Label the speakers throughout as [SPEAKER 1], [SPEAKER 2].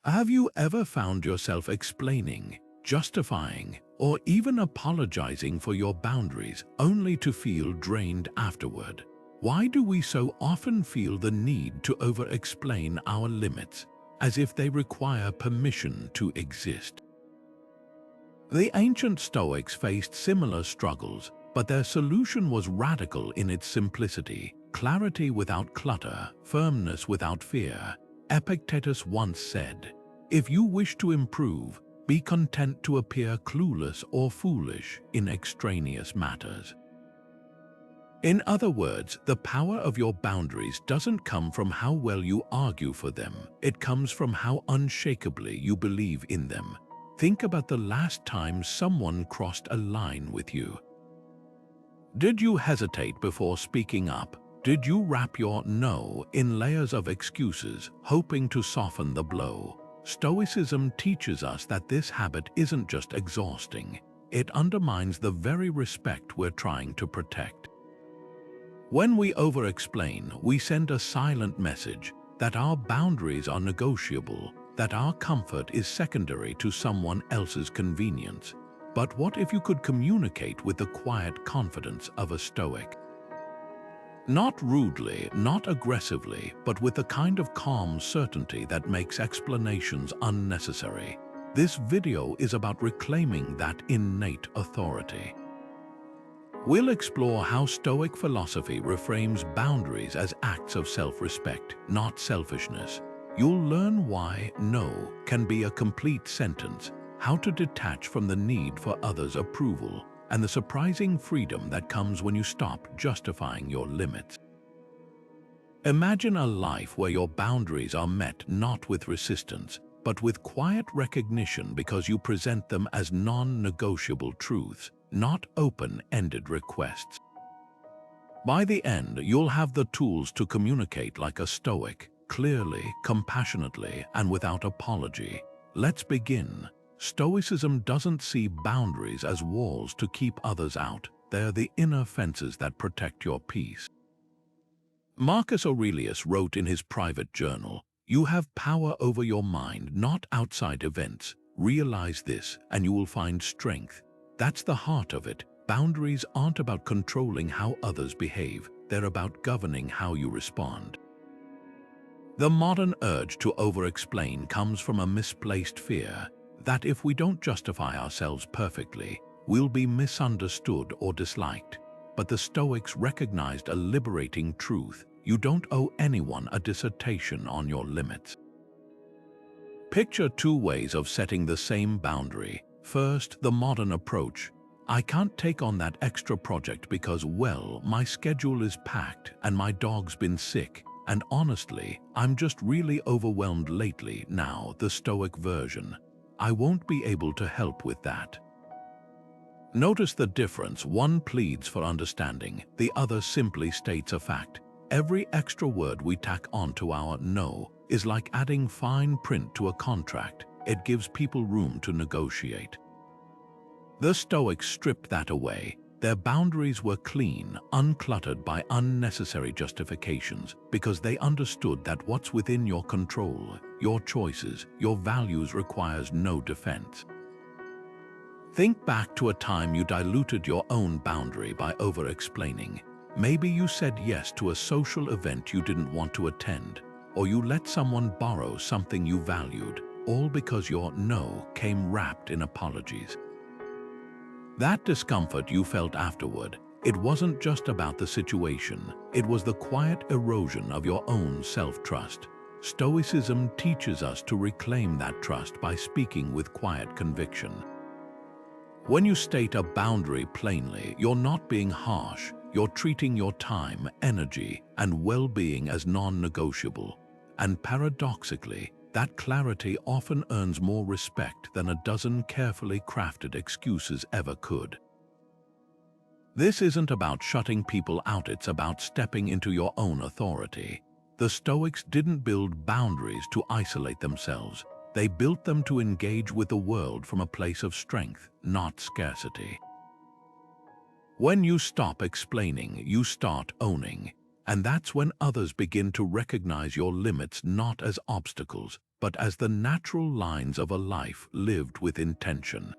[SPEAKER 1] Have you ever found yourself explaining, justifying, or even apologizing for your boundaries only to feel drained afterward? Why do we so often feel the need to over-explain our limits, as if they require permission to exist? The ancient Stoics faced similar struggles, but their solution was radical in its simplicity: clarity without clutter, firmness without fear. Epictetus once said, "If you wish to improve, be content to appear clueless or foolish in extraneous matters." In other words, the power of your boundaries doesn't come from how well you argue for them. It comes from how unshakably you believe in them. Think about the last time someone crossed a line with you. Did you hesitate before speaking up? Did you wrap your no in layers of excuses, hoping to soften the blow? Stoicism teaches us that this habit isn't just exhausting, it undermines the very respect we're trying to protect. When we over-explain, we send a silent message that our boundaries are negotiable, that our comfort is secondary to someone else's convenience. But what if you could communicate with the quiet confidence of a Stoic? Not rudely, not aggressively, but with the kind of calm certainty that makes explanations unnecessary. This video is about reclaiming that innate authority. We'll explore how Stoic philosophy reframes boundaries as acts of self-respect, not selfishness. You'll learn why no can be a complete sentence, how to detach from the need for others' approval, and the surprising freedom that comes when you stop justifying your limits. Imagine a life where your boundaries are met not with resistance, but with quiet recognition, because you present them as non-negotiable truths, not open-ended requests. By the end, you'll have the tools to communicate like a Stoic, clearly, compassionately, and without apology. Let's begin. Stoicism doesn't see boundaries as walls to keep others out. They're the inner fences that protect your peace. Marcus Aurelius wrote in his private journal, "You have power over your mind, not outside events. Realize this, and you will find strength." That's the heart of it. Boundaries aren't about controlling how others behave. They're about governing how you respond. The modern urge to over-explain comes from a misplaced fear that if we don't justify ourselves perfectly, we'll be misunderstood or disliked. But the Stoics recognized a liberating truth: you don't owe anyone a dissertation on your limits. Picture two ways of setting the same boundary. First, the modern approach. I can't take on that extra project because, well, my schedule is packed and my dog's been sick, and honestly, I'm just really overwhelmed lately. Now, the Stoic version. I won't be able to help with that. Notice the difference. One pleads for understanding, the other simply states a fact. Every extra word we tack onto our no is like adding fine print to a contract. It gives people room to negotiate. The Stoics stripped that away. Their boundaries were clean, uncluttered by unnecessary justifications, because they understood that what's within your control, your choices, your values, requires no defense. Think back to a time you diluted your own boundary by over-explaining. Maybe you said yes to a social event you didn't want to attend, or you let someone borrow something you valued, all because your no came wrapped in apologies. That discomfort you felt afterward, it wasn't just about the situation, it was the quiet erosion of your own self-trust. Stoicism teaches us to reclaim that trust by speaking with quiet conviction. When you state a boundary plainly, you're not being harsh, you're treating your time, energy, and well-being as non-negotiable. And paradoxically, that clarity often earns more respect than a dozen carefully crafted excuses ever could. This isn't about shutting people out, it's about stepping into your own authority. The Stoics didn't build boundaries to isolate themselves. They built them to engage with the world from a place of strength, not scarcity. When you stop explaining, you start owning. And that's when others begin to recognize your limits not as obstacles, but as the natural lines of a life lived with intention.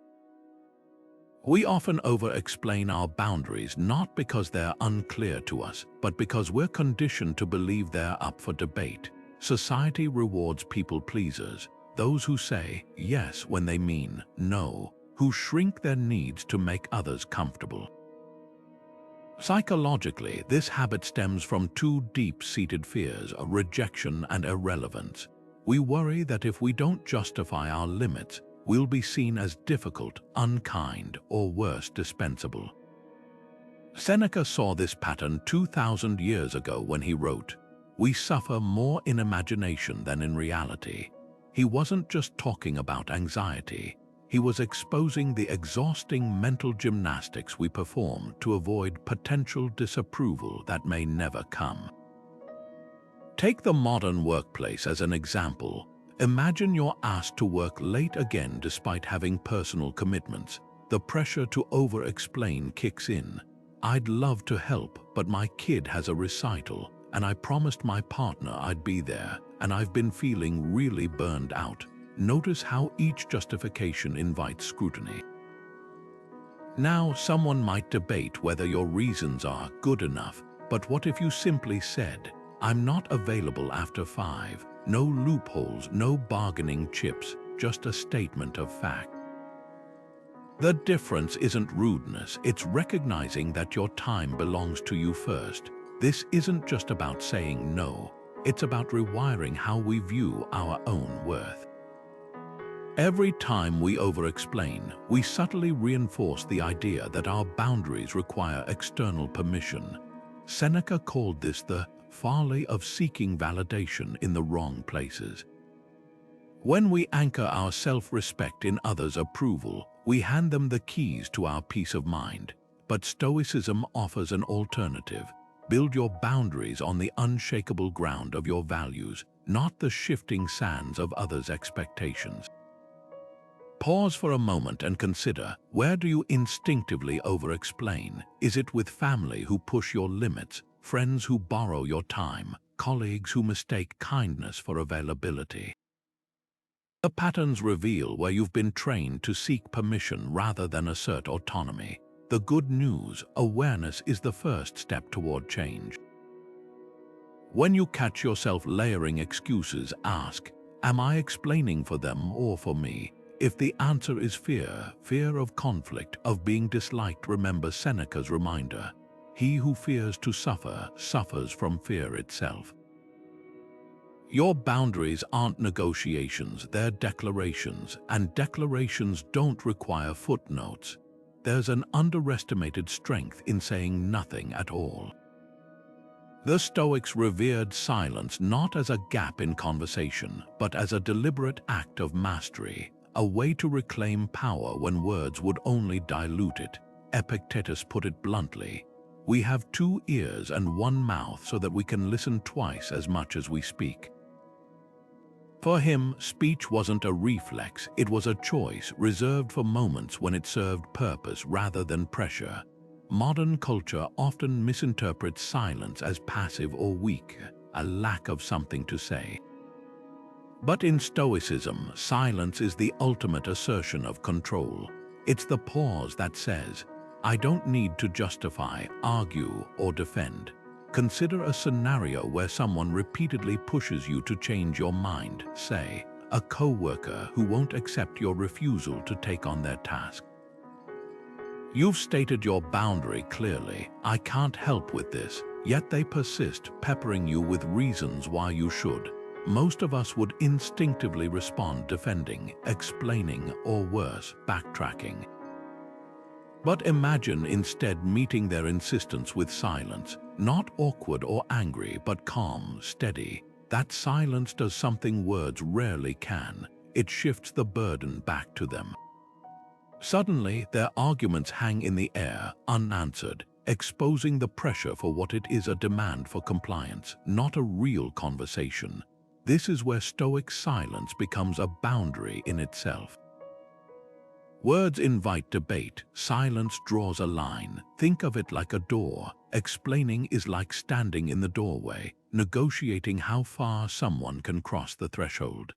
[SPEAKER 1] We often over-explain our boundaries not because they're unclear to us, but because we're conditioned to believe they're up for debate. Society rewards people-pleasers, those who say yes when they mean no, who shrink their needs to make others comfortable. Psychologically, this habit stems from two deep-seated fears of rejection and irrelevance. We worry that if we don't justify our limits, we'll be seen as difficult, unkind, or worse, dispensable. Seneca saw this pattern 2,000 years ago when he wrote, "We suffer more in imagination than in reality." He wasn't just talking about anxiety. He was exposing the exhausting mental gymnastics we perform to avoid potential disapproval that may never come. Take the modern workplace as an example. Imagine you're asked to work late again despite having personal commitments. The pressure to over-explain kicks in. "I'd love to help, but my kid has a recital, and I promised my partner I'd be there, and I've been feeling really burned out." Notice how each justification invites scrutiny. Now, someone might debate whether your reasons are good enough, but what if you simply said, "I'm not available after 5. No loopholes, no bargaining chips, just a statement of fact." The difference isn't rudeness, it's recognizing that your time belongs to you first. This isn't just about saying no, it's about rewiring how we view our own worth. Every time we over-explain, we subtly reinforce the idea that our boundaries require external permission. Seneca called this the folly of seeking validation in the wrong places. When we anchor our self-respect in others' approval, we hand them the keys to our peace of mind. But Stoicism offers an alternative. Build your boundaries on the unshakable ground of your values, not the shifting sands of others' expectations. Pause for a moment and consider, where do you instinctively over-explain? Is it with family who push your limits, friends who borrow your time, colleagues who mistake kindness for availability? The patterns reveal where you've been trained to seek permission rather than assert autonomy. The good news, awareness is the first step toward change. When you catch yourself layering excuses, ask, am I explaining for them or for me? If the answer is fear of conflict, of being disliked, remember Seneca's reminder. He who fears to suffer, suffers from fear itself. Your boundaries aren't negotiations, they're declarations, and declarations don't require footnotes. There's an underestimated strength in saying nothing at all. The Stoics revered silence not as a gap in conversation, but as a deliberate act of mastery, a way to reclaim power when words would only dilute it. Epictetus put it bluntly, "We have 2 ears and 1 mouth so that we can listen twice as much as we speak." For him, speech wasn't a reflex, it was a choice reserved for moments when it served purpose rather than pressure. Modern culture often misinterprets silence as passive or weak, a lack of something to say. But in Stoicism, silence is the ultimate assertion of control. It's the pause that says, "I don't need to justify, argue, or defend." Consider a scenario where someone repeatedly pushes you to change your mind, say, a coworker who won't accept your refusal to take on their task. You've stated your boundary clearly, "I can't help with this," yet they persist, peppering you with reasons why you should. Most of us would instinctively respond defending, explaining, or worse, backtracking. But imagine instead meeting their insistence with silence, not awkward or angry, but calm, steady. That silence does something words rarely can. It shifts the burden back to them. Suddenly, their arguments hang in the air, unanswered, exposing the pressure for what it is, a demand for compliance, not a real conversation. This is where Stoic silence becomes a boundary in itself. Words invite debate, silence draws a line. Think of it like a door. Explaining is like standing in the doorway, negotiating how far someone can cross the threshold.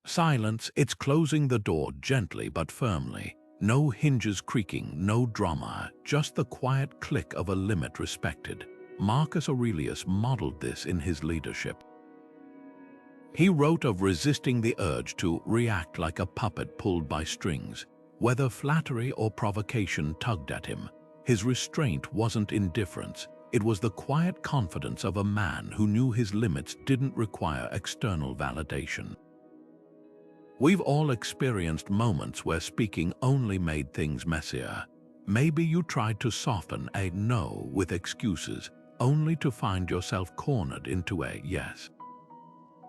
[SPEAKER 1] Silence, it's closing the door gently but firmly. No hinges creaking, no drama, just the quiet click of a limit respected. Marcus Aurelius modeled this in his leadership. He wrote of resisting the urge to react like a puppet pulled by strings. Whether flattery or provocation tugged at him, his restraint wasn't indifference. It was the quiet confidence of a man who knew his limits didn't require external validation. We've all experienced moments where speaking only made things messier. Maybe you tried to soften a no with excuses, only to find yourself cornered into a yes.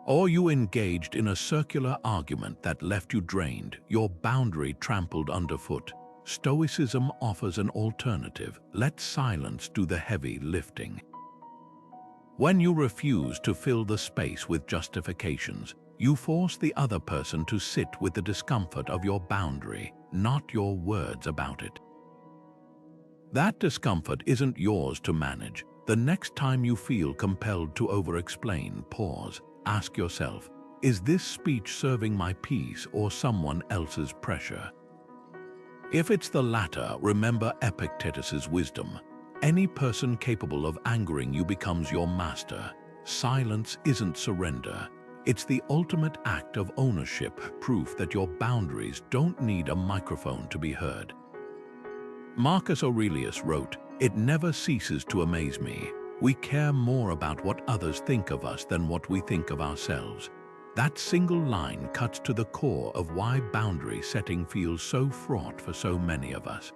[SPEAKER 1] Or you engaged in a circular argument that left you drained, your boundary trampled underfoot. Stoicism offers an alternative. Let silence do the heavy lifting. When you refuse to fill the space with justifications, you force the other person to sit with the discomfort of your boundary, not your words about it. That discomfort isn't yours to manage. The next time you feel compelled to over-explain, pause. Ask yourself, is this speech serving my peace or someone else's pressure? If it's the latter, remember Epictetus's wisdom. Any person capable of angering you becomes your master. Silence isn't surrender. It's the ultimate act of ownership, proof that your boundaries don't need a microphone to be heard. Marcus Aurelius wrote, "It never ceases to amaze me. We care more about what others think of us than what we think of ourselves." That single line cuts to the core of why boundary setting feels so fraught for so many of us.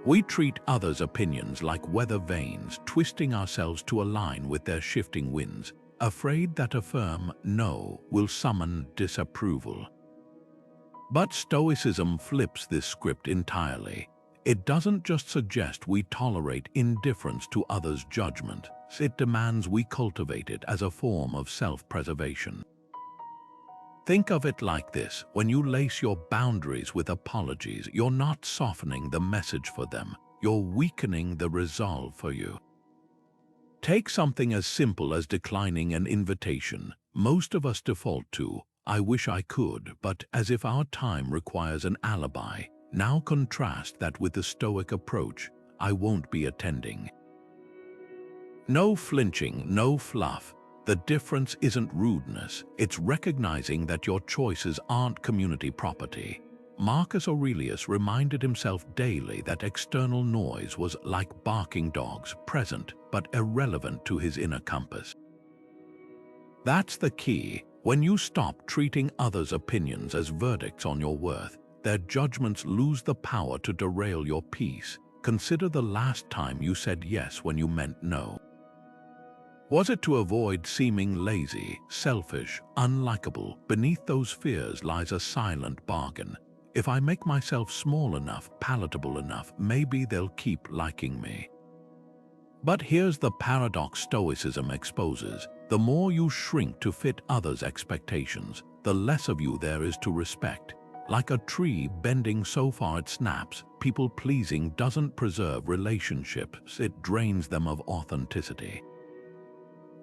[SPEAKER 1] We treat others' opinions like weather vanes, twisting ourselves to align with their shifting winds, afraid that a firm no will summon disapproval. But Stoicism flips this script entirely. It doesn't just suggest we tolerate indifference to others' judgment, it demands we cultivate it as a form of self-preservation. Think of it like this: when you lace your boundaries with apologies, you're not softening the message for them, you're weakening the resolve for you. Take something as simple as declining an invitation. Most of us default to, "I wish I could," but as if our time requires an alibi. Now contrast that with the Stoic approach, "I won't be attending." No flinching, no fluff. The difference isn't rudeness, it's recognizing that your choices aren't community property. Marcus Aurelius reminded himself daily that external noise was like barking dogs, present but irrelevant to his inner compass. That's the key. When you stop treating others' opinions as verdicts on your worth, their judgments lose the power to derail your peace. Consider the last time you said yes when you meant no. Was it to avoid seeming lazy, selfish, unlikable? Beneath those fears lies a silent bargain. If I make myself small enough, palatable enough, maybe they'll keep liking me. But here's the paradox Stoicism exposes. The more you shrink to fit others' expectations, the less of you there is to respect. Like a tree bending so far it snaps, people-pleasing doesn't preserve relationships, it drains them of authenticity.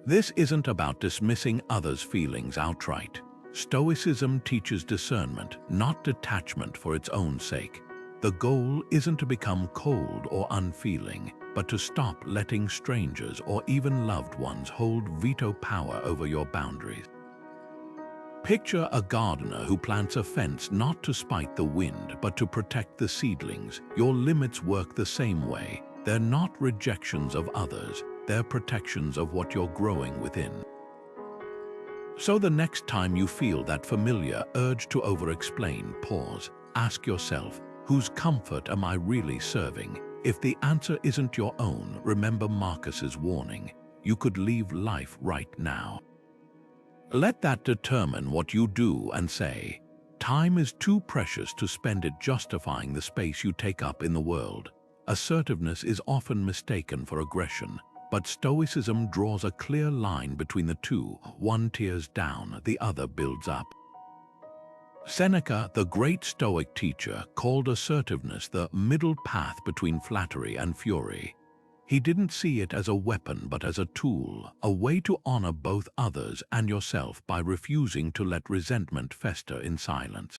[SPEAKER 1] This isn't about dismissing others' feelings outright. Stoicism teaches discernment, not detachment for its own sake. The goal isn't to become cold or unfeeling, but to stop letting strangers or even loved ones hold veto power over your boundaries. Picture a gardener who plants a fence not to spite the wind, but to protect the seedlings. Your limits work the same way. They're not rejections of others, they're protections of what you're growing within. So the next time you feel that familiar urge to over-explain, pause. Ask yourself, whose comfort am I really serving? If the answer isn't your own, remember Marcus's warning. You could leave life right now. Let that determine what you do and say. Time is too precious to spend it justifying the space you take up in the world. Assertiveness is often mistaken for aggression, but Stoicism draws a clear line between the two. One tears down, the other builds up. Seneca, the great Stoic teacher, called assertiveness the middle path between flattery and fury. He didn't see it as a weapon but as a tool, a way to honor both others and yourself by refusing to let resentment fester in silence.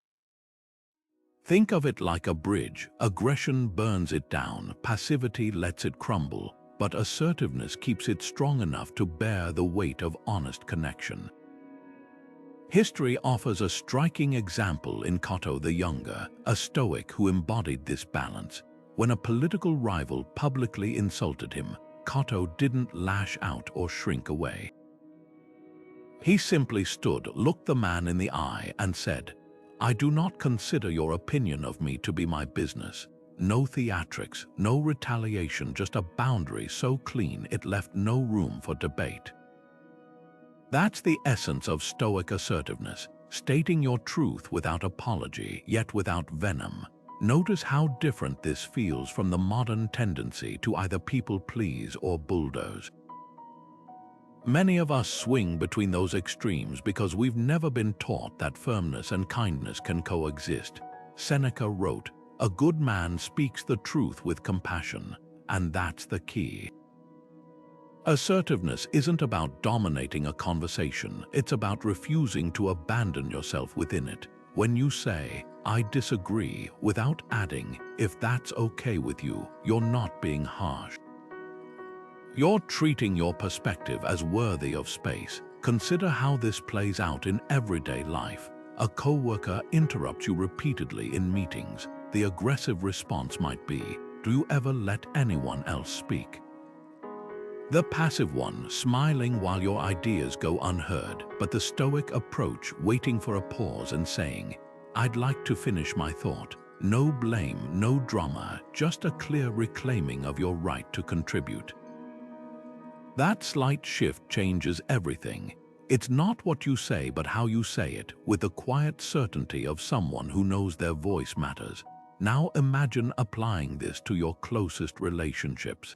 [SPEAKER 1] Think of it like a bridge. Aggression burns it down, passivity lets it crumble, but assertiveness keeps it strong enough to bear the weight of honest connection. History offers a striking example in Cato the Younger, a Stoic who embodied this balance. When a political rival publicly insulted him, Cato didn't lash out or shrink away. He simply stood, looked the man in the eye, and said, "I do not consider your opinion of me to be my business." No theatrics, no retaliation, just a boundary so clean it left no room for debate. That's the essence of Stoic assertiveness, stating your truth without apology, yet without venom. Notice how different this feels from the modern tendency to either people please or bulldoze. Many of us swing between those extremes because we've never been taught that firmness and kindness can coexist. Seneca wrote, "A good man speaks the truth with compassion," and that's the key. Assertiveness isn't about dominating a conversation, it's about refusing to abandon yourself within it. When you say, "I disagree," without adding, "if that's okay with you," you're not being harsh. You're treating your perspective as worthy of space. Consider how this plays out in everyday life. A coworker interrupts you repeatedly in meetings. The aggressive response might be, "Do you ever let anyone else speak?" The passive one, smiling while your ideas go unheard, but the Stoic approach, waiting for a pause and saying, "I'd like to finish my thought." No blame, no drama, just a clear reclaiming of your right to contribute. That slight shift changes everything. It's not what you say but how you say it, with the quiet certainty of someone who knows their voice matters. Now imagine applying this to your closest relationships.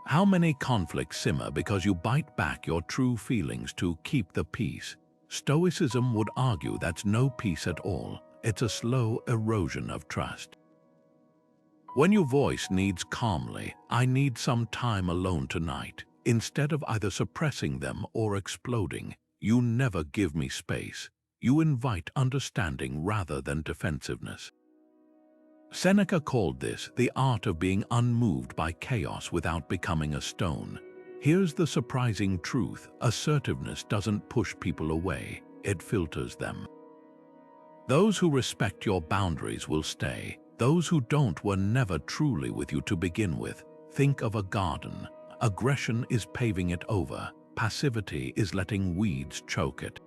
[SPEAKER 1] How many conflicts simmer because you bite back your true feelings to keep the peace? Stoicism would argue that's no peace at all. It's a slow erosion of trust. When your voice needs calmly, "I need some time alone tonight," instead of either suppressing them or exploding, "You never give me space." You invite understanding rather than defensiveness. Seneca called this the art of being unmoved by chaos without becoming a stone. Here's the surprising truth: assertiveness doesn't push people away, it filters them. Those who respect your boundaries will stay. Those who don't were never truly with you to begin with. Think of a garden. Aggression is paving it over. Passivity is letting weeds choke it.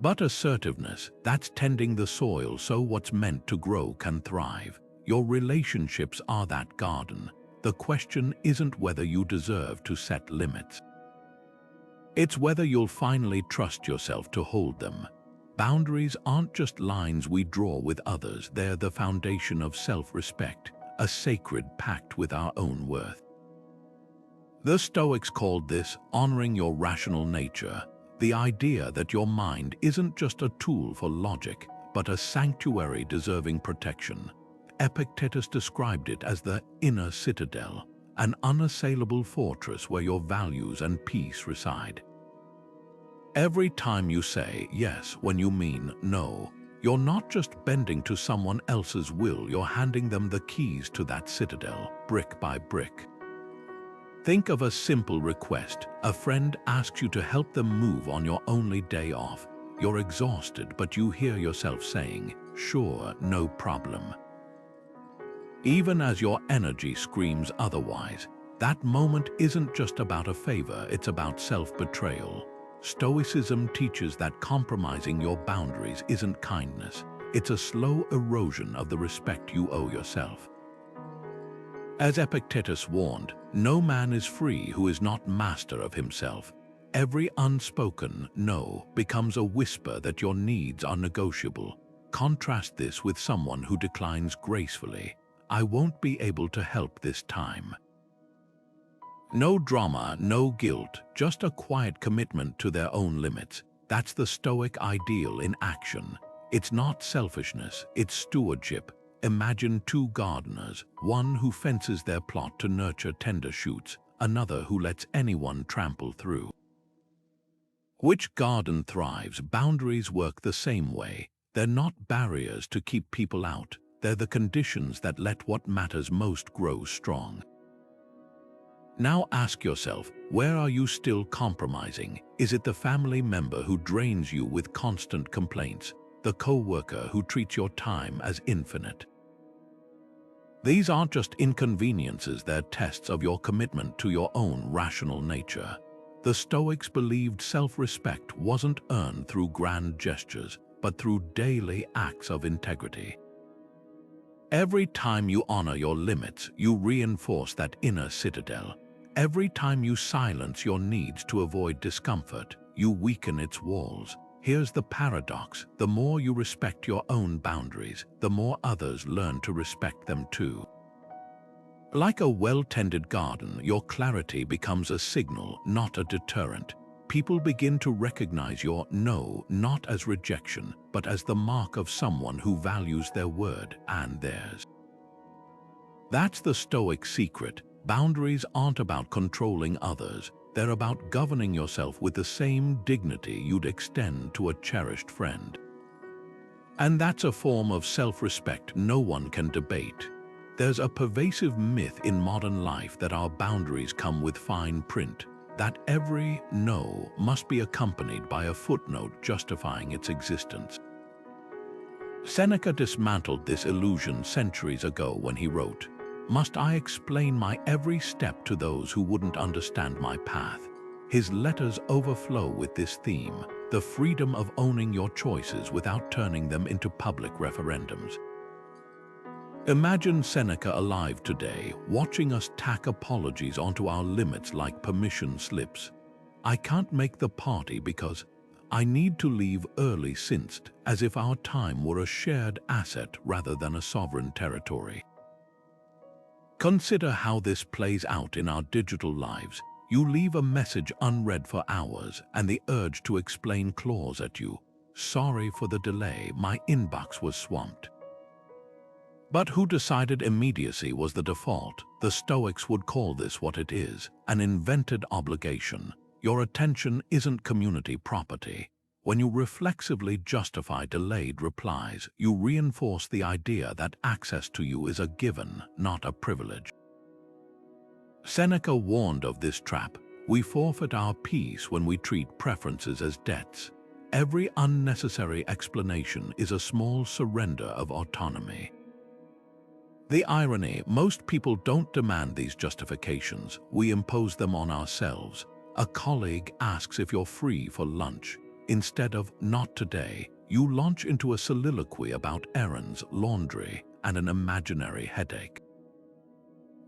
[SPEAKER 1] But assertiveness, that's tending the soil so what's meant to grow can thrive. Your relationships are that garden. The question isn't whether you deserve to set limits. It's whether you'll finally trust yourself to hold them. Boundaries aren't just lines we draw with others, they're the foundation of self-respect, a sacred pact with our own worth. The Stoics called this honoring your rational nature, the idea that your mind isn't just a tool for logic, but a sanctuary deserving protection. Epictetus described it as the inner citadel, an unassailable fortress where your values and peace reside. Every time you say yes when you mean no, you're not just bending to someone else's will, you're handing them the keys to that citadel, brick by brick. Think of a simple request. A friend asks you to help them move on your only day off. You're exhausted, but you hear yourself saying, "Sure, no problem." Even as your energy screams otherwise, that moment isn't just about a favor, it's about self-betrayal. Stoicism teaches that compromising your boundaries isn't kindness. It's a slow erosion of the respect you owe yourself. As Epictetus warned, no man is free who is not master of himself. Every unspoken no becomes a whisper that your needs are negotiable. Contrast this with someone who declines gracefully. "I won't be able to help this time." No drama, no guilt, just a quiet commitment to their own limits. That's the Stoic ideal in action. It's not selfishness, it's stewardship. imagine two gardeners, one who fences their plot to nurture tender shoots, another who lets anyone trample through. Which garden thrives? Boundaries work the same way. They're not barriers to keep people out. They're the conditions that let what matters most grow strong. Now ask yourself, where are you still compromising? Is it the family member who drains you with constant complaints? The co-worker who treats your time as infinite? These aren't just inconveniences, they're tests of your commitment to your own rational nature. The Stoics believed self-respect wasn't earned through grand gestures, but through daily acts of integrity. Every time you honor your limits, you reinforce that inner citadel. Every time you silence your needs to avoid discomfort, you weaken its walls. Here's the paradox: the more you respect your own boundaries, the more others learn to respect them too. Like a well-tended garden, your clarity becomes a signal, not a deterrent. People begin to recognize your no not as rejection, but as the mark of someone who values their word and theirs. That's the Stoic secret. Boundaries aren't about controlling others. They're about governing yourself with the same dignity you'd extend to a cherished friend. And that's a form of self-respect no one can debate. There's a pervasive myth in modern life that our boundaries come with fine print, that every no must be accompanied by a footnote justifying its existence. Seneca dismantled this illusion centuries ago when he wrote, "Must I explain my every step to those who wouldn't understand my path?" His letters overflow with this theme, the freedom of owning your choices without turning them into public referendums. Imagine Seneca alive today, watching us tack apologies onto our limits like permission slips. "I can't make the party because I need to leave early," cinced, as if our time were a shared asset rather than a sovereign territory. Consider how this plays out in our digital lives. You leave a message unread for hours, and the urge to explain claws at you. "Sorry for the delay, my inbox was swamped." But who decided immediacy was the default? The Stoics would call this what it is, an invented obligation. Your attention isn't community property. When you reflexively justify delayed replies, you reinforce the idea that access to you is a given, not a privilege. Seneca warned of this trap. We forfeit our peace when we treat preferences as debts. Every unnecessary explanation is a small surrender of autonomy. The irony: most people don't demand these justifications, we impose them on ourselves. A colleague asks if you're free for lunch. Instead of "not today," you launch into a soliloquy about errands, laundry, and an imaginary headache.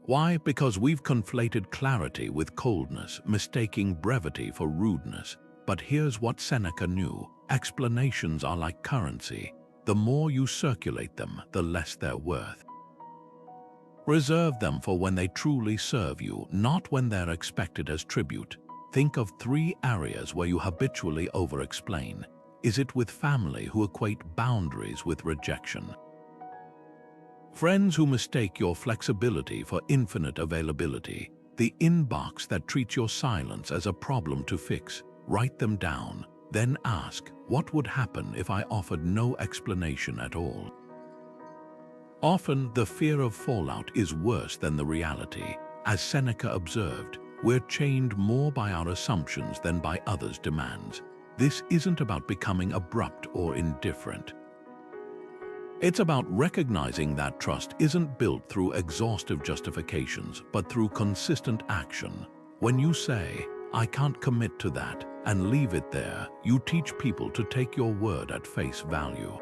[SPEAKER 1] Why? Because we've conflated clarity with coldness, mistaking brevity for rudeness. But here's what Seneca knew: explanations are like currency. The more you circulate them, the less they're worth. Reserve them for when they truly serve you, not when they're expected as tribute. Think of 3 areas where you habitually over-explain. Is it with family who equate boundaries with rejection? Friends who mistake your flexibility for infinite availability? The inbox that treats your silence as a problem to fix? Write them down, then ask, what would happen if I offered no explanation at all? Often, the fear of fallout is worse than the reality. As Seneca observed, we're chained more by our assumptions than by others' demands. This isn't about becoming abrupt or indifferent. It's about recognizing that trust isn't built through exhaustive justifications, but through consistent action. When you say, "I can't commit to that," and leave it there, you teach people to take your word at face value.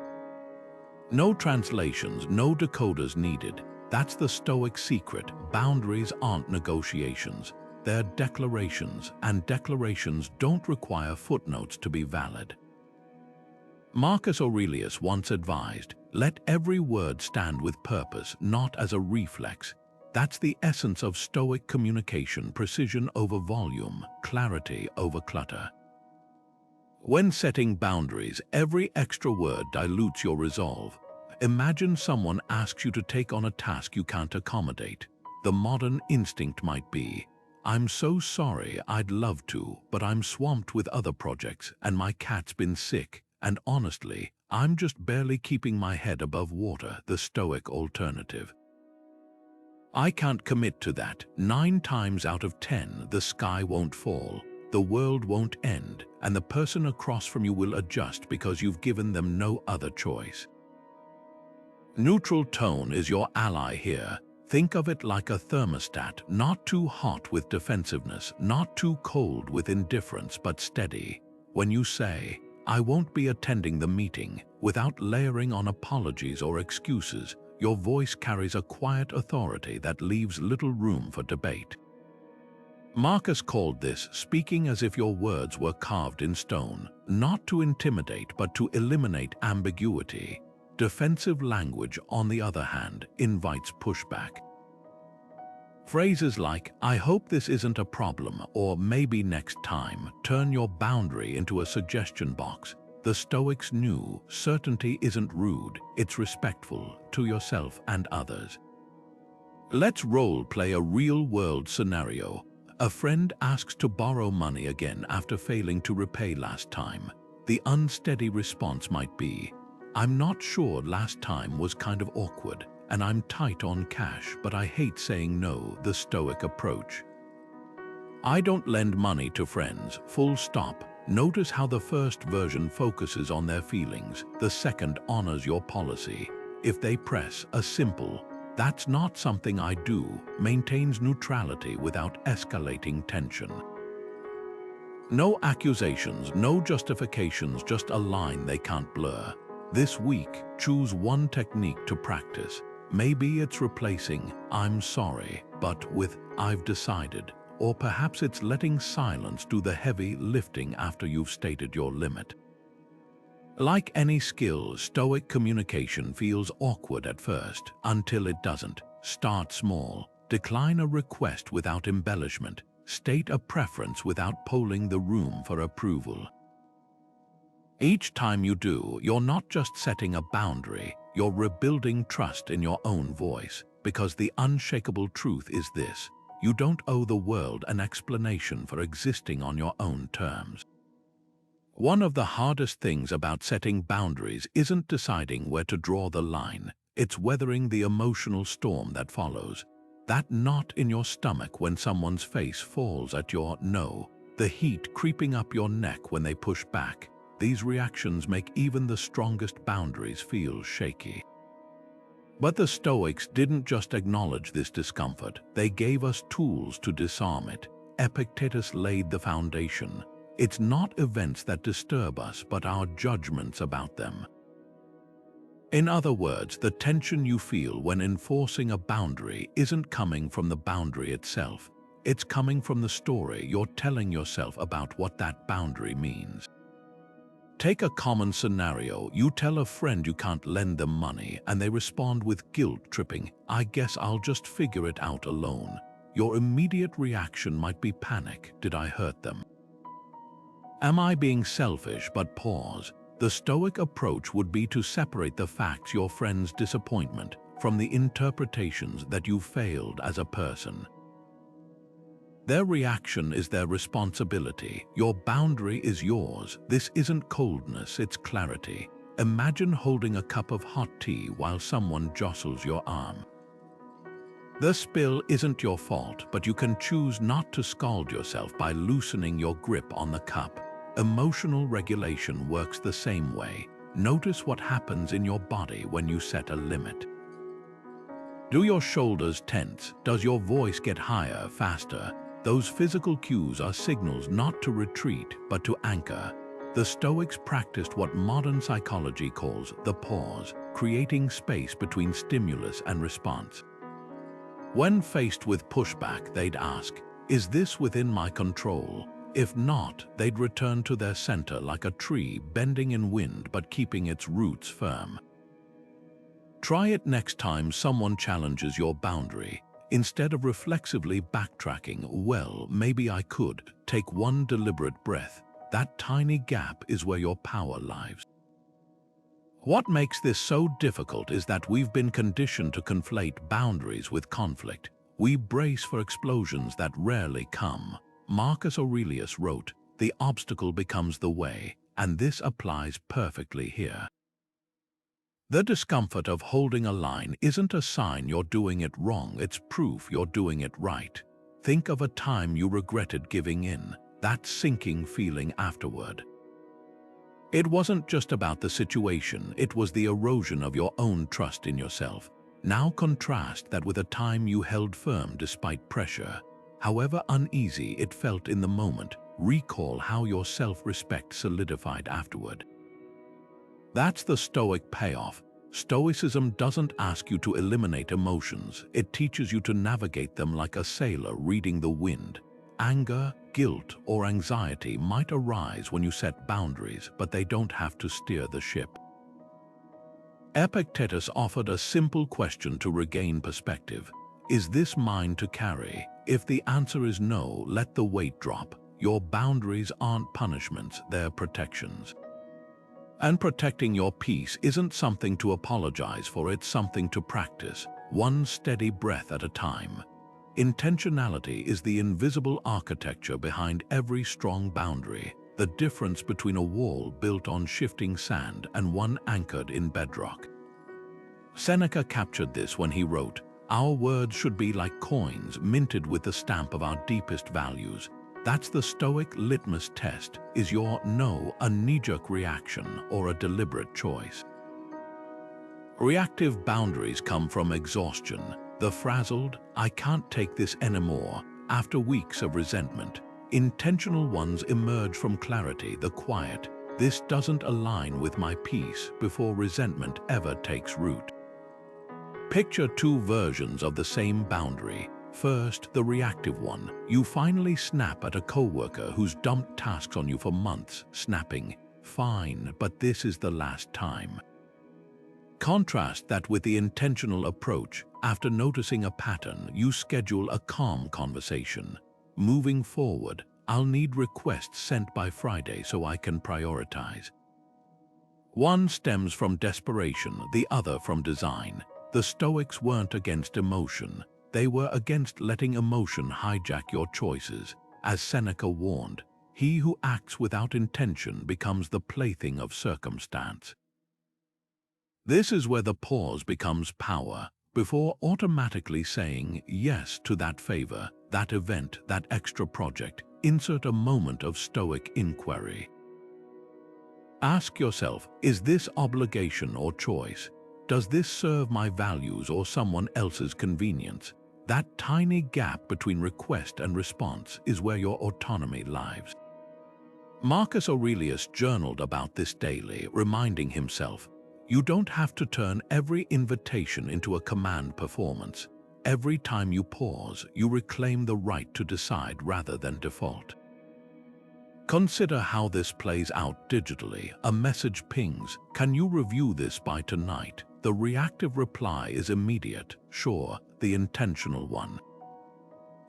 [SPEAKER 1] No translations, no decoders needed. That's the Stoic secret. Boundaries aren't negotiations. They're declarations, and declarations don't require footnotes to be valid. Marcus Aurelius once advised, "Let every word stand with purpose, not as a reflex." That's the essence of Stoic communication: precision over volume, clarity over clutter. When setting boundaries, every extra word dilutes your resolve. Imagine someone asks you to take on a task you can't accommodate. The modern instinct might be, "I'm so sorry, I'd love to, but I'm swamped with other projects and my cat's been sick, and honestly, I'm just barely keeping my head above water," the Stoic alternative. "I can't commit to that. 9 times out of 10, the sky won't fall, the world won't end, and the person across from you will adjust because you've given them no other choice." Neutral tone is your ally here. Think of it like a thermostat, not too hot with defensiveness, not too cold with indifference, but steady. When you say, "I won't be attending the meeting," without layering on apologies or excuses, your voice carries a quiet authority that leaves little room for debate. Marcus called this speaking as if your words were carved in stone, not to intimidate but to eliminate ambiguity. Defensive language, on the other hand, invites pushback. Phrases like, "I hope this isn't a problem," or "maybe next time," turn your boundary into a suggestion box. The Stoics knew certainty isn't rude, it's respectful to yourself and others. Let's role-play a real-world scenario. A friend asks to borrow money again after failing to repay last time. The unsteady response might be, "I'm not sure, last time was kind of awkward, and I'm tight on cash, but I hate saying no," the Stoic approach. "I don't lend money to friends, full stop." Notice how the first version focuses on their feelings, the second honors your policy. If they press, a simple, "That's not something I do," maintains neutrality without escalating tension. No accusations, no justifications, just a line they can't blur. This week, choose one technique to practice. Maybe it's replacing "I'm sorry," but with "I've decided," or perhaps it's letting silence do the heavy lifting after you've stated your limit. Like any skill, Stoic communication feels awkward at first, until it doesn't. Start small. Decline a request without embellishment. State a preference without polling the room for approval. Each time you do, you're not just setting a boundary, you're rebuilding trust in your own voice, because the unshakable truth is this: you don't owe the world an explanation for existing on your own terms. One of the hardest things about setting boundaries isn't deciding where to draw the line, it's weathering the emotional storm that follows. That knot in your stomach when someone's face falls at your no, the heat creeping up your neck when they push back. These reactions make even the strongest boundaries feel shaky. But the Stoics didn't just acknowledge this discomfort, they gave us tools to disarm it. Epictetus laid the foundation. It's not events that disturb us, but our judgments about them. In other words, the tension you feel when enforcing a boundary isn't coming from the boundary itself. It's coming from the story you're telling yourself about what that boundary means. Take a common scenario. You tell a friend you can't lend them money, and they respond with guilt-tripping, "I guess I'll just figure it out alone." Your immediate reaction might be panic. Did I hurt them? Am I being selfish? But pause. The Stoic approach would be to separate the facts, your friend's disappointment, from the interpretations that you failed as a person. Their reaction is their responsibility. Your boundary is yours. This isn't coldness, it's clarity. Imagine holding a cup of hot tea while someone jostles your arm. The spill isn't your fault, but you can choose not to scald yourself by loosening your grip on the cup. Emotional regulation works the same way. Notice what happens in your body when you set a limit. Do your shoulders tense? Does your voice get higher, faster? Those physical cues are signals not to retreat, but to anchor. The Stoics practiced what modern psychology calls the pause, creating space between stimulus and response. When faced with pushback, they'd ask, "Is this within my control?" If not, they'd return to their center like a tree bending in wind but keeping its roots firm. Try it next time someone challenges your boundary. Instead of reflexively backtracking, "Well, maybe I could," take one deliberate breath. That tiny gap is where your power lies. What makes this so difficult is that we've been conditioned to conflate boundaries with conflict. We brace for explosions that rarely come. Marcus Aurelius wrote, "The obstacle becomes the way," and this applies perfectly here. The discomfort of holding a line isn't a sign you're doing it wrong, it's proof you're doing it right. Think of a time you regretted giving in, that sinking feeling afterward. It wasn't just about the situation, it was the erosion of your own trust in yourself. Now contrast that with a time you held firm despite pressure. However uneasy it felt in the moment, recall how your self-respect solidified afterward. That's the Stoic payoff. Stoicism doesn't ask you to eliminate emotions, it teaches you to navigate them like a sailor reading the wind. Anger, guilt, or anxiety might arise when you set boundaries, but they don't have to steer the ship. Epictetus offered a simple question to regain perspective. Is this mine to carry? If the answer is no, let the weight drop. Your boundaries aren't punishments, they're protections. And protecting your peace isn't something to apologize for, it's something to practice, one steady breath at a time. Intentionality is the invisible architecture behind every strong boundary, the difference between a wall built on shifting sand and one anchored in bedrock. Seneca captured this when he wrote, "Our words should be like coins minted with the stamp of our deepest values." That's the Stoic litmus test. Is your no a knee-jerk reaction or a deliberate choice? Reactive boundaries come from exhaustion. The frazzled, "I can't take this anymore," after weeks of resentment. Intentional ones emerge from clarity, the quiet, "This doesn't align with my peace," before resentment ever takes root. Picture two versions of the same boundary. First, the reactive one. You finally snap at a coworker who's dumped tasks on you for months, snapping, "Fine, but this is the last time." Contrast that with the intentional approach. After noticing a pattern, you schedule a calm conversation. Moving forward, "I'll need requests sent by Friday so I can prioritize." One stems from desperation, the other from design. The Stoics weren't against emotion. They were against letting emotion hijack your choices. As Seneca warned, "He who acts without intention becomes the plaything of circumstance." This is where the pause becomes power. Before automatically saying yes to that favor, that event, that extra project, insert a moment of Stoic inquiry. Ask yourself, is this obligation or choice? Does this serve my values or someone else's convenience? That tiny gap between request and response is where your autonomy lies. Marcus Aurelius journaled about this daily, reminding himself, "You don't have to turn every invitation into a command performance. Every time you pause, you reclaim the right to decide rather than default." Consider how this plays out digitally. A message pings, "Can you review this by tonight?" The reactive reply is immediate, sure, the intentional one.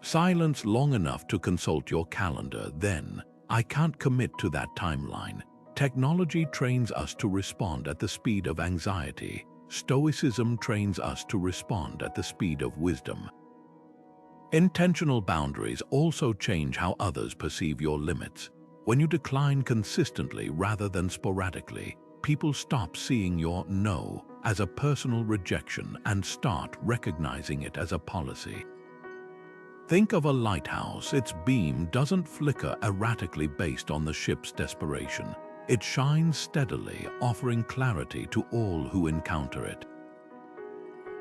[SPEAKER 1] Silence long enough to consult your calendar, then, "I can't commit to that timeline." Technology trains us to respond at the speed of anxiety. Stoicism trains us to respond at the speed of wisdom. Intentional boundaries also change how others perceive your limits. When you decline consistently rather than sporadically, people stop seeing your no as a personal rejection and start recognizing it as a policy. Think of a lighthouse. Its beam doesn't flicker erratically based on the ship's desperation. It shines steadily, offering clarity to all who encounter it.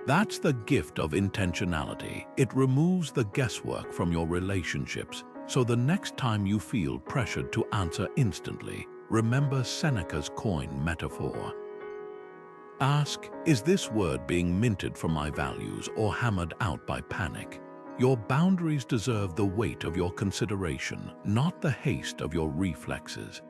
[SPEAKER 1] That's the gift of intentionality. It removes the guesswork from your relationships, so the next time you feel pressured to answer instantly, remember Seneca's coin metaphor. Ask, "Is this word being minted from my values or hammered out by panic?" Your boundaries deserve the weight of your consideration, not the haste of your reflexes.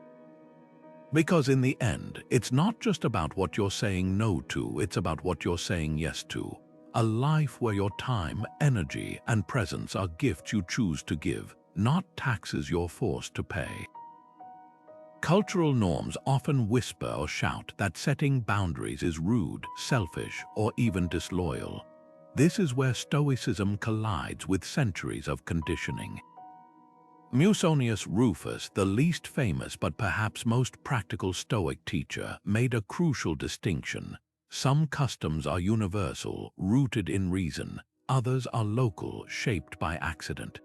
[SPEAKER 1] Because in the end, it's not just about what you're saying no to, it's about what you're saying yes to. A life where your time, energy, and presence are gifts you choose to give, not taxes you're forced to pay. Cultural norms often whisper or shout that setting boundaries is rude, selfish, or even disloyal. This is where Stoicism collides with centuries of conditioning. Musonius Rufus, the least famous but perhaps most practical Stoic teacher, made a crucial distinction. Some customs are universal, rooted in reason. Others are local, shaped by accident.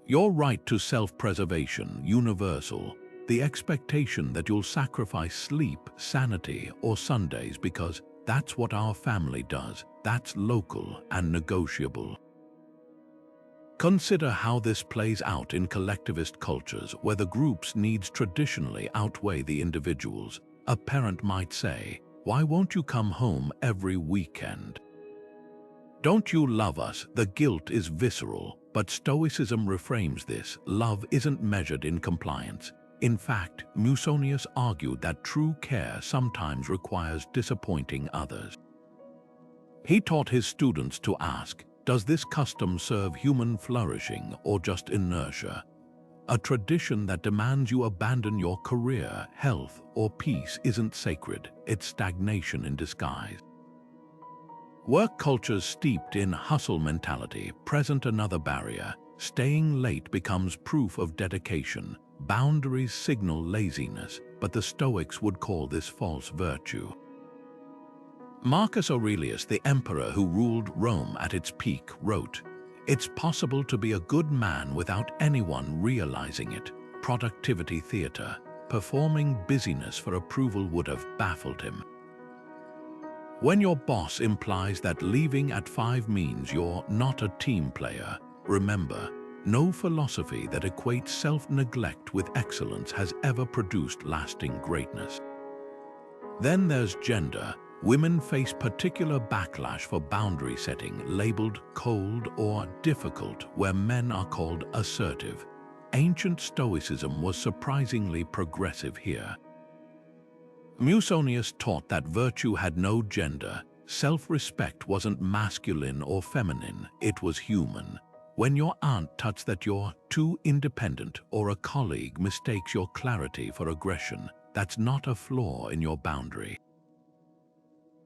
[SPEAKER 1] Your right to self-preservation, universal. The expectation that you'll sacrifice sleep, sanity, or Sundays because that's what our family does, that's local and negotiable. Consider how this plays out in collectivist cultures where the group's needs traditionally outweigh the individual's. A parent might say, "Why won't you come home every weekend? Don't you love us?" The guilt is visceral, but Stoicism reframes this. Love isn't measured in compliance. In fact, Musonius argued that true care sometimes requires disappointing others. He taught his students to ask, does this custom serve human flourishing or just inertia? A tradition that demands you abandon your career, health, or peace isn't sacred, it's stagnation in disguise. Work cultures steeped in hustle mentality present another barrier. Staying late becomes proof of dedication. Boundaries signal laziness, but the Stoics would call this false virtue. Marcus Aurelius, the emperor who ruled Rome at its peak, wrote, "It's possible to be a good man without anyone realizing it." Productivity theater, performing busyness for approval would have baffled him. When your boss implies that leaving at 5 means you're not a team player, remember, no philosophy that equates self-neglect with excellence has ever produced lasting greatness. Then there's gender. Women face particular backlash for boundary setting, labeled cold or difficult, where men are called assertive. Ancient Stoicism was surprisingly progressive here. Musonius taught that virtue had no gender. Self-respect wasn't masculine or feminine, it was human. When your aunt tuts that you're too independent or a colleague mistakes your clarity for aggression, that's not a flaw in your boundary.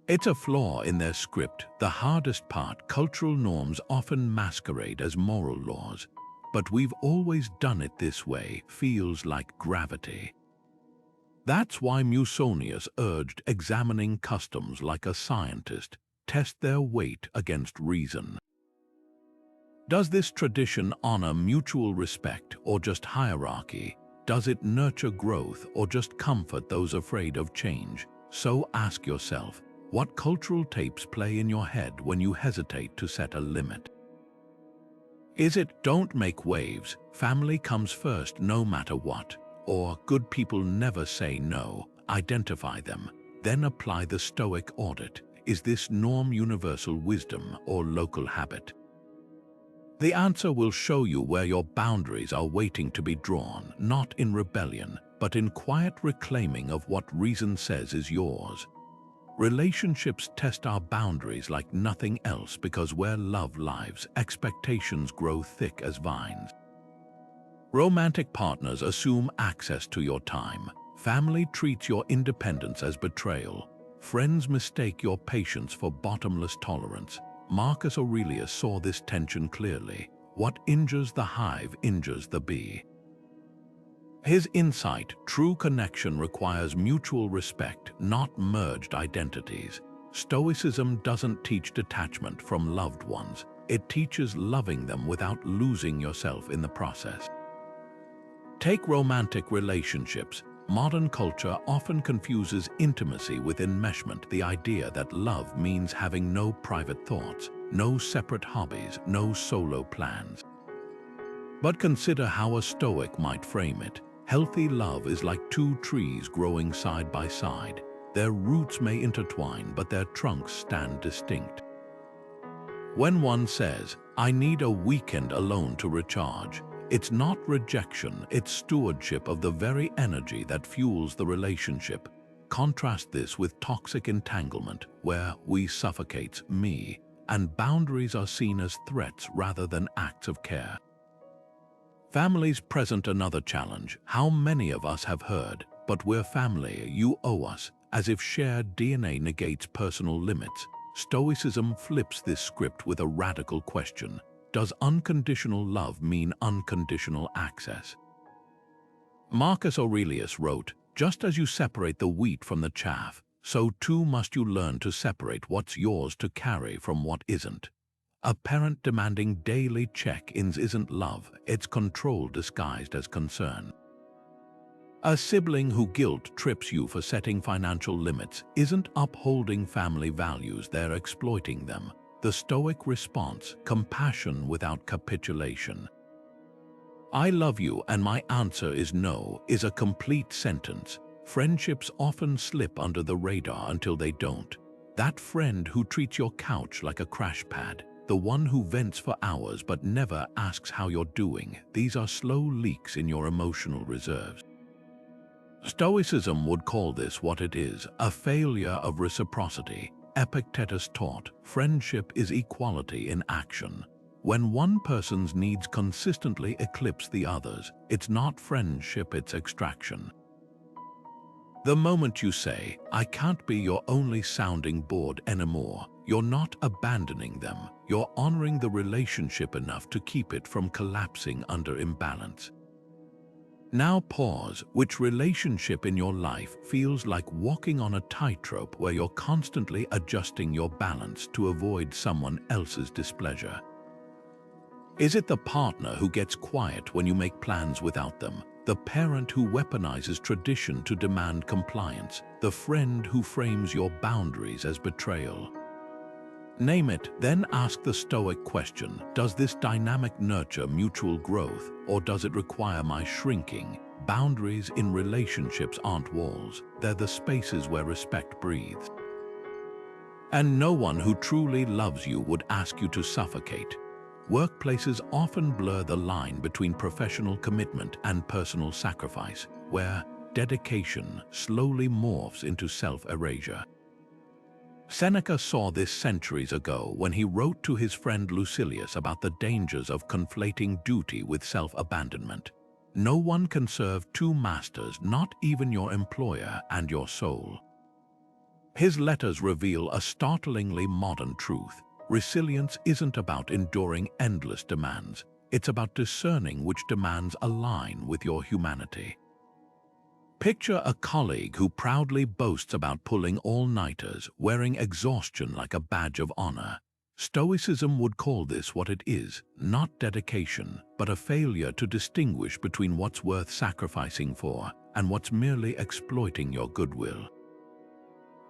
[SPEAKER 1] It's a flaw in their script. The hardest part, cultural norms often masquerade as moral laws. But we've always done it this way, feels like gravity. That's why Musonius urged examining customs like a scientist, test their weight against reason. Does this tradition honor mutual respect or just hierarchy? Does it nurture growth or just comfort those afraid of change? So ask yourself, what cultural tapes play in your head when you hesitate to set a limit? Is it "don't make waves, family comes first no matter what"? Or "good people never say no, identify them, then apply the Stoic audit"? Is this norm universal wisdom or local habit? The answer will show you where your boundaries are waiting to be drawn, not in rebellion, but in quiet reclaiming of what reason says is yours. Relationships test our boundaries like nothing else because where love lives, expectations grow thick as vines. Romantic partners assume access to your time. Family treats your independence as betrayal. Friends mistake your patience for bottomless tolerance. Marcus Aurelius saw this tension clearly. What injures the hive injures the bee. His insight, true connection requires mutual respect, not merged identities. Stoicism doesn't teach detachment from loved ones. It teaches loving them without losing yourself in the process. Take romantic relationships. Modern culture often confuses intimacy with enmeshment, the idea that love means having no private thoughts, no separate hobbies, no solo plans. But consider how a Stoic might frame it. Healthy love is like two trees growing side by side. Their roots may intertwine, but their trunks stand distinct. When one says, "I need a weekend alone to recharge," it's not rejection, it's stewardship of the very energy that fuels the relationship. Contrast this with toxic entanglement, where "we" suffocates me, and boundaries are seen as threats rather than acts of care. Families present another challenge. How many of us have heard, "But we're family, you owe us," as if shared DNA negates personal limits? Stoicism flips this script with a radical question. Does unconditional love mean unconditional access? Marcus Aurelius wrote, "Just as you separate the wheat from the chaff, so too must you learn to separate what's yours to carry from what isn't." A parent demanding daily check-ins isn't love, it's control disguised as concern. A sibling who guilt trips you for setting financial limits isn't upholding family values, they're exploiting them. The Stoic response, compassion without capitulation. "I love you and my answer is no," is a complete sentence. Friendships often slip under the radar until they don't. That friend who treats your couch like a crash pad, the one who vents for hours but never asks how you're doing, these are slow leaks in your emotional reserves. Stoicism would call this what it is, a failure of reciprocity. Epictetus taught, friendship is equality in action. When one person's needs consistently eclipse the other's, it's not friendship, it's extraction. The moment you say, "I can't be your only sounding board anymore," you're not abandoning them, you're honoring the relationship enough to keep it from collapsing under imbalance. Now pause. Which relationship in your life feels like walking on a tightrope where you're constantly adjusting your balance to avoid someone else's displeasure? Is it the partner who gets quiet when you make plans without them? The parent who weaponizes tradition to demand compliance? The friend who frames your boundaries as betrayal? Name it, then ask the Stoic question, does this dynamic nurture mutual growth, or does it require my shrinking? Boundaries in relationships aren't walls, they're the spaces where respect breathes. And no one who truly loves you would ask you to suffocate. Workplaces often blur the line between professional commitment and personal sacrifice, where dedication slowly morphs into self-erasure. Seneca saw this centuries ago when he wrote to his friend Lucilius about the dangers of conflating duty with self-abandonment. No one can serve two masters, not even your employer and your soul. His letters reveal a startlingly modern truth. Resilience isn't about enduring endless demands. It's about discerning which demands align with your humanity. Picture a colleague who proudly boasts about pulling all-nighters, wearing exhaustion like a badge of honor. Stoicism would call this what it is, not dedication, but a failure to distinguish between what's worth sacrificing for and what's merely exploiting your goodwill.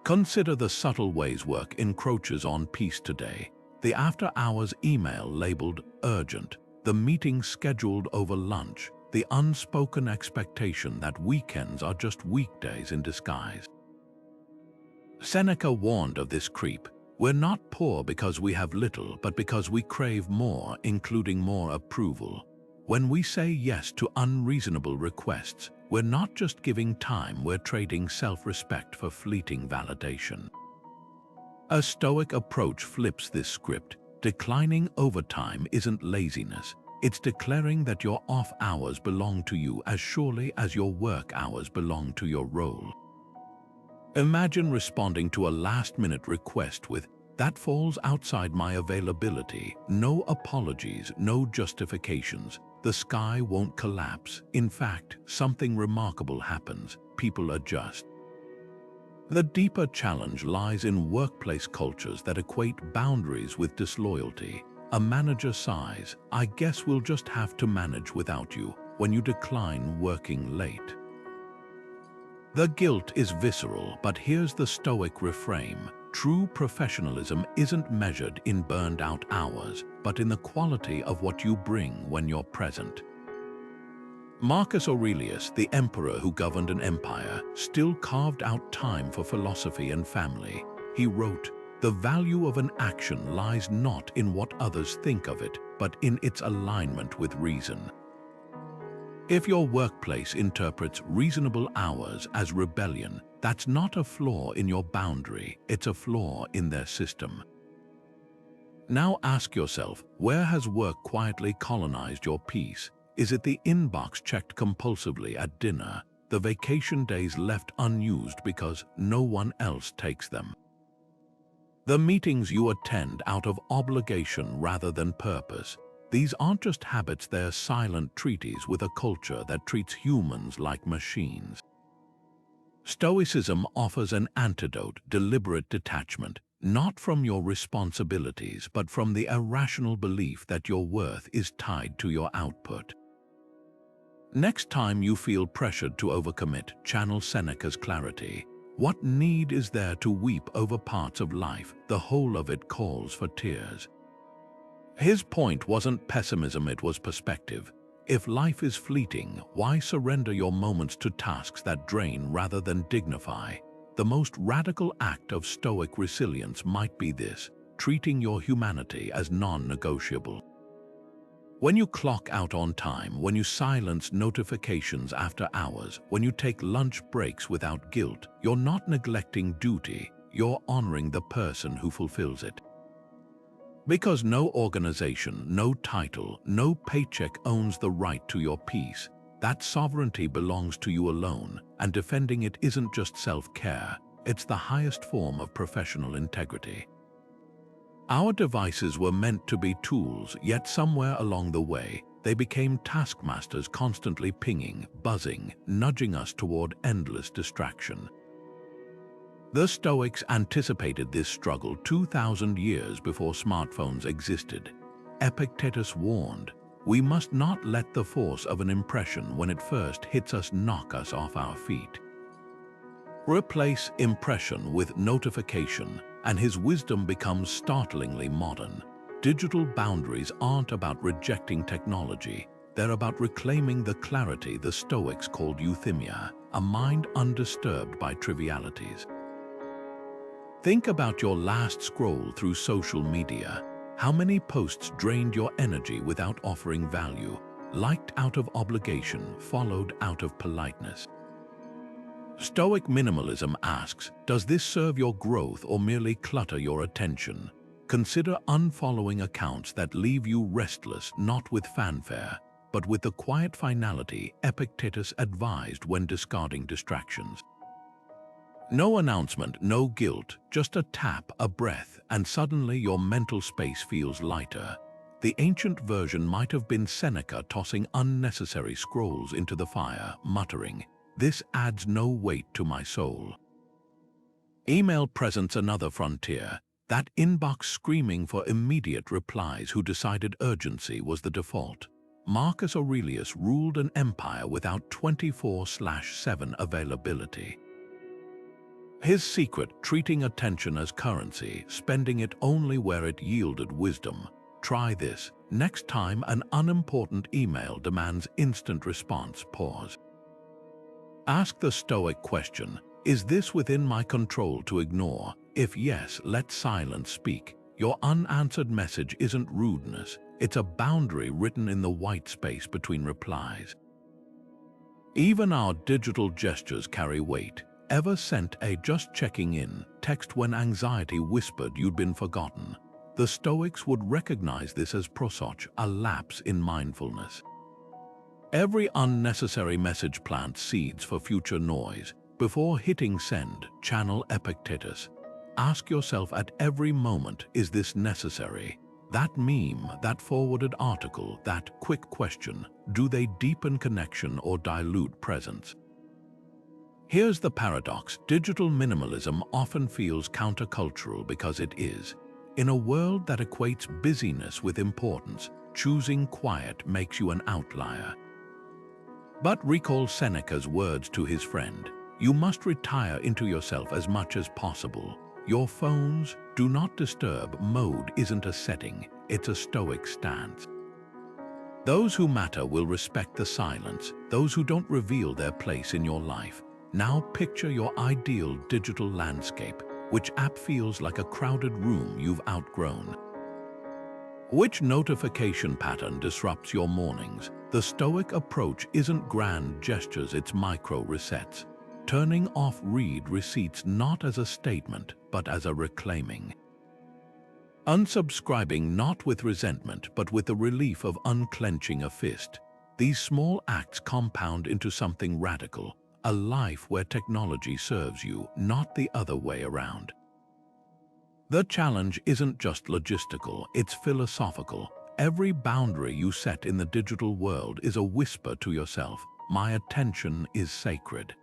[SPEAKER 1] Consider the subtle ways work encroaches on peace today. The after-hours email labeled urgent, the meeting scheduled over lunch, the unspoken expectation that weekends are just weekdays in disguise. Seneca warned of this creep. We're not poor because we have little, but because we crave more, including more approval. When we say yes to unreasonable requests, we're not just giving time, we're trading self-respect for fleeting validation. A Stoic approach flips this script. Declining overtime isn't laziness. It's declaring that your off hours belong to you as surely as your work hours belong to your role. Imagine responding to a last-minute request with, "That falls outside my availability." No apologies, no justifications. The sky won't collapse. In fact, something remarkable happens. People adjust. The deeper challenge lies in workplace cultures that equate boundaries with disloyalty. A manager sighs, "I guess we'll just have to manage without you," when you decline working late. The guilt is visceral, but here's the Stoic reframe. True professionalism isn't measured in burned-out hours, but in the quality of what you bring when you're present. Marcus Aurelius, the emperor who governed an empire, still carved out time for philosophy and family. He wrote, "The value of an action lies not in what others think of it, but in its alignment with reason." If your workplace interprets reasonable hours as rebellion, that's not a flaw in your boundary, it's a flaw in their system. Now ask yourself, where has work quietly colonized your peace? Is it the inbox checked compulsively at dinner, the vacation days left unused because no one else takes them? The meetings you attend out of obligation rather than purpose? These aren't just habits, they're silent treaties with a culture that treats humans like machines. Stoicism offers an antidote: deliberate detachment, not from your responsibilities, but from the irrational belief that your worth is tied to your output. Next time you feel pressured to overcommit, channel Seneca's clarity. What need is there to weep over parts of life? The whole of it calls for tears. His point wasn't pessimism, it was perspective. If life is fleeting, why surrender your moments to tasks that drain rather than dignify? The most radical act of Stoic resilience might be this: treating your humanity as non-negotiable. When you clock out on time, when you silence notifications after hours, when you take lunch breaks without guilt, you're not neglecting duty, you're honoring the person who fulfills it. Because no organization, no title, no paycheck owns the right to your peace. That sovereignty belongs to you alone, and defending it isn't just self-care, it's the highest form of professional integrity. Our devices were meant to be tools, yet somewhere along the way, they became taskmasters, constantly pinging, buzzing, nudging us toward endless distraction. The Stoics anticipated this struggle 2,000 years before smartphones existed. Epictetus warned, "We must not let the force of an impression when it first hits us knock us off our feet." Replace impression with notification, and his wisdom becomes startlingly modern. Digital boundaries aren't about rejecting technology, they're about reclaiming the clarity the Stoics called euthymia, a mind undisturbed by trivialities. Think about your last scroll through social media. How many posts drained your energy without offering value, liked out of obligation, followed out of politeness? Stoic minimalism asks, does this serve your growth or merely clutter your attention? Consider unfollowing accounts that leave you restless, not with fanfare, but with the quiet finality Epictetus advised when discarding distractions. No announcement, no guilt, just a tap, a breath, and suddenly your mental space feels lighter. The ancient version might have been Seneca tossing unnecessary scrolls into the fire, muttering, "This adds no weight to my soul." Email presents another frontier, that inbox screaming for immediate replies who decided urgency was the default. Marcus Aurelius ruled an empire without 24/7 availability. His secret: treating attention as currency, spending it only where it yielded wisdom. Try this. Next time an unimportant email demands instant response, pause. Ask the Stoic question, is this within my control to ignore? If yes, let silence speak. Your unanswered message isn't rudeness, it's a boundary written in the white space between replies. Even our digital gestures carry weight. Ever sent a "just checking in" text when anxiety whispered you'd been forgotten? The Stoics would recognize this as prosopis, a lapse in mindfulness. Every unnecessary message plants seeds for future noise. Before hitting send, channel Epictetus. Ask yourself at every moment, is this necessary? That meme, that forwarded article, that quick question, do they deepen connection or dilute presence? Here's the paradox: digital minimalism often feels countercultural because it is. In a world that equates busyness with importance, choosing quiet makes you an outlier. But recall Seneca's words to his friend, "You must retire into yourself as much as possible. Your phone's do not disturb mode isn't a setting, it's a Stoic stance." Those who matter will respect the silence, those who don't reveal their place in your life. Now picture your ideal digital landscape. Which app feels like a crowded room you've outgrown? Which notification pattern disrupts your mornings? The Stoic approach isn't grand gestures, it's micro resets. Turning off read receipts not as a statement, but as a reclaiming. Unsubscribing not with resentment, but with the relief of unclenching a fist. these small acts compound into something radical, a life where technology serves you, not the other way around. The challenge isn't just logistical, it's philosophical. Every boundary you set in the digital world is a whisper to yourself, my attention is sacred.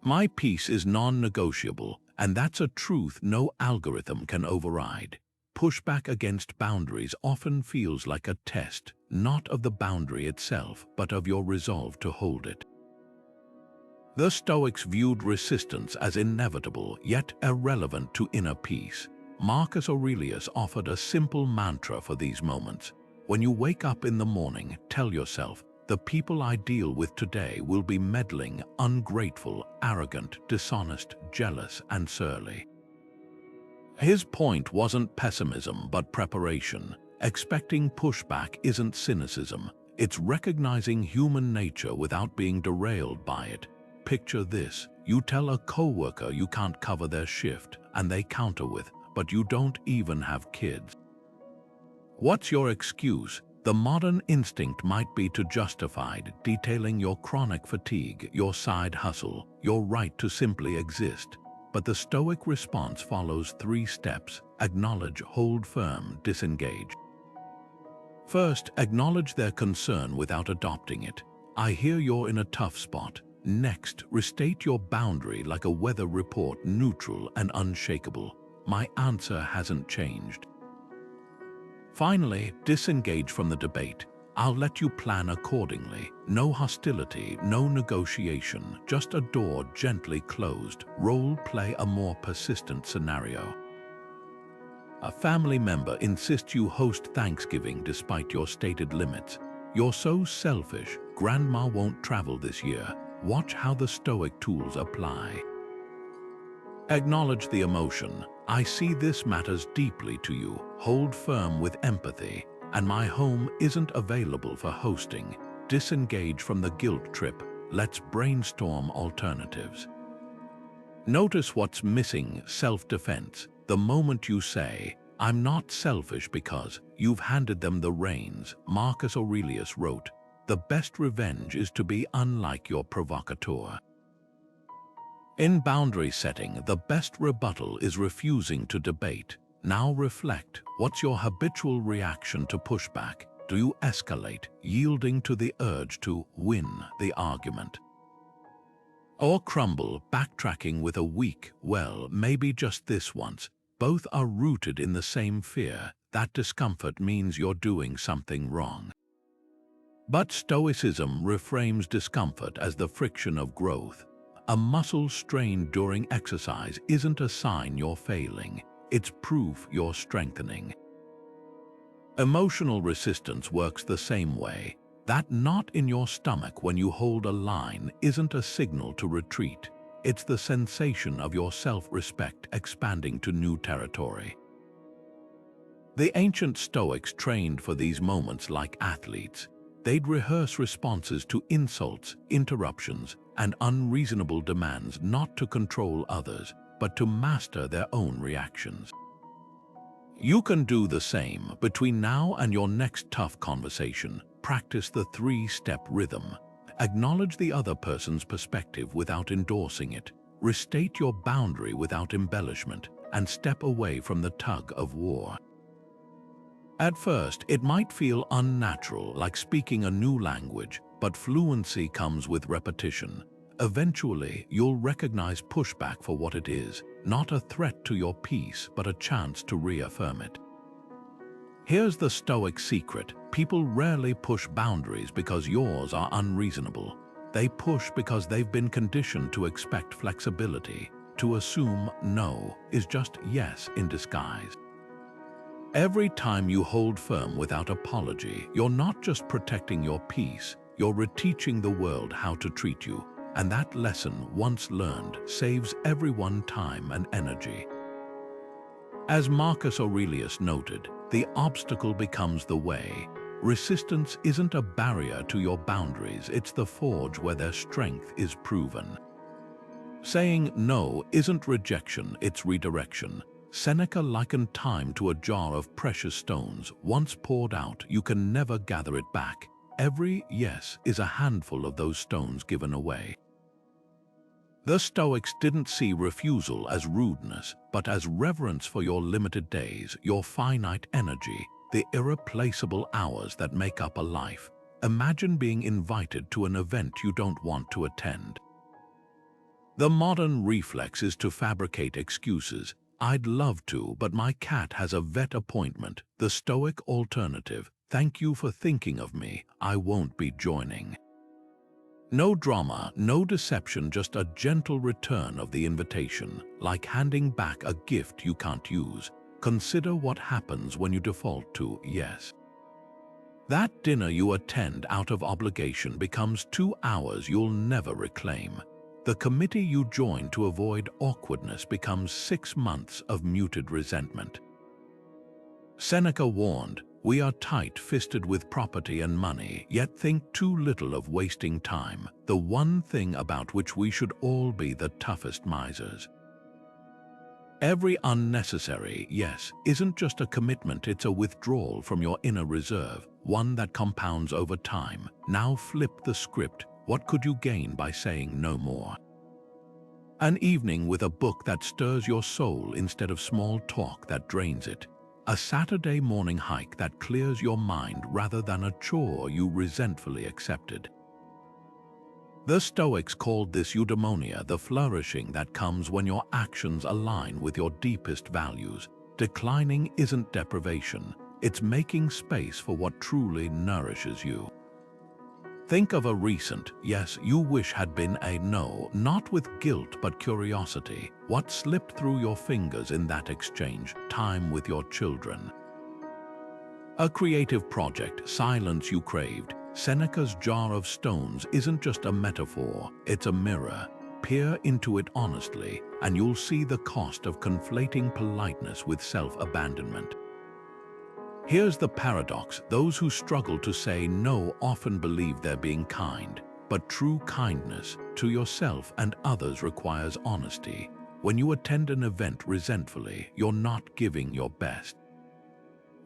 [SPEAKER 1] My peace is non-negotiable, and that's a truth no algorithm can override. Pushback against boundaries often feels like a test, not of the boundary itself, but of your resolve to hold it. The Stoics viewed resistance as inevitable, yet irrelevant to inner peace. Marcus Aurelius offered a simple mantra for these moments. When you wake up in the morning, tell yourself, the people I deal with today will be meddling, ungrateful, arrogant, dishonest, jealous, and surly. His point wasn't pessimism, but preparation. Expecting pushback isn't cynicism. It's recognizing human nature without being derailed by it. Picture this. You tell a coworker you can't cover their shift, and they counter with, but you don't even have kids. What's your excuse? The modern instinct might be to justify detailing your chronic fatigue, your side hustle, your right to simply exist. But the Stoic response follows 3 steps: acknowledge, hold firm, disengage. First, acknowledge their concern without adopting it. I hear you're in a tough spot. Next, restate your boundary like a weather report, neutral and unshakable. My answer hasn't changed. Finally, disengage from the debate. I'll let you plan accordingly. No hostility, no negotiation, just a door gently closed. Role play a more persistent scenario. A family member insists you host Thanksgiving despite your stated limits. You're so selfish, Grandma won't travel this year. Watch how the Stoic tools apply. Acknowledge the emotion. I see this matters deeply to you. Hold firm with empathy. And my home isn't available for hosting. Disengage from the guilt trip. Let's brainstorm alternatives. Notice what's missing: self-defense. The moment you say, I'm not selfish because, you've handed them the reins. Marcus Aurelius wrote, the best revenge is to be unlike your provocateur. In boundary setting, the best rebuttal is refusing to debate. Now reflect, what's your habitual reaction to pushback? Do you escalate, yielding to the urge to win the argument? Or crumble, backtracking with a weak, well, maybe just this once? Both are rooted in the same fear. That discomfort means you're doing something wrong. But Stoicism reframes discomfort as the friction of growth. A muscle strained during exercise isn't a sign you're failing. It's proof you're strengthening. Emotional resistance works the same way. That knot in your stomach when you hold a line isn't a signal to retreat. It's the sensation of your self-respect expanding to new territory. The ancient Stoics trained for these moments like athletes. They'd rehearse responses to insults, interruptions, and unreasonable demands, not to control others, but to master their own reactions. You can do the same. Between now and your next tough conversation, practice the 3-step rhythm. Acknowledge the other person's perspective without endorsing it. Restate your boundary without embellishment, and step away from the tug of war. At first, it might feel unnatural, like speaking a new language, but fluency comes with repetition. Eventually, you'll recognize pushback for what it is, not a threat to your peace, but a chance to reaffirm it. Here's the Stoic secret. People rarely push boundaries because yours are unreasonable. They push because they've been conditioned to expect flexibility, to assume no is just yes in disguise. Every time you hold firm without apology, you're not just protecting your peace, you're reteaching the world how to treat you. And that lesson, once learned, saves everyone time and energy. As Marcus Aurelius noted, the obstacle becomes the way. Resistance isn't a barrier to your boundaries, it's the forge where their strength is proven. Saying no isn't rejection, it's redirection. Seneca likened time to a jar of precious stones. Once poured out, you can never gather it back. every yes is a handful of those stones given away. The Stoics didn't see refusal as rudeness, but as reverence for your limited days, your finite energy, the irreplaceable hours that make up a life. Imagine being invited to an event you don't want to attend. The modern reflex is to fabricate excuses. I'd love to, but my cat has a vet appointment. The Stoic alternative: thank you for thinking of me, I won't be joining. No drama, no deception, just a gentle return of the invitation, like handing back a gift you can't use. Consider what happens when you default to yes. That dinner you attend out of obligation becomes 2 hours you'll never reclaim. The committee you join to avoid awkwardness becomes 6 months of muted resentment. Seneca warned, "We are tight-fisted with property and money, yet think too little of wasting time, the one thing about which we should all be the toughest misers." Every unnecessary yes isn't just a commitment, it's a withdrawal from your inner reserve, one that compounds over time. Now flip the script. What could you gain by saying no more? An evening with a book that stirs your soul instead of small talk that drains it. A Saturday morning hike that clears your mind rather than a chore you resentfully accepted. The Stoics called this eudaimonia, the flourishing that comes when your actions align with your deepest values. Declining isn't deprivation, it's making space for what truly nourishes you. Think of a recent yes you wish had been a no, not with guilt but curiosity. What slipped through your fingers in that exchange? Time with your children. A creative project, silence you craved. Seneca's jar of stones isn't just a metaphor, it's a mirror. Peer into it honestly, and you'll see the cost of conflating politeness with self-abandonment. Here's the paradox: those who struggle to say no often believe they're being kind, but true kindness to yourself and others requires honesty. When you attend an event resentfully, you're not giving your best.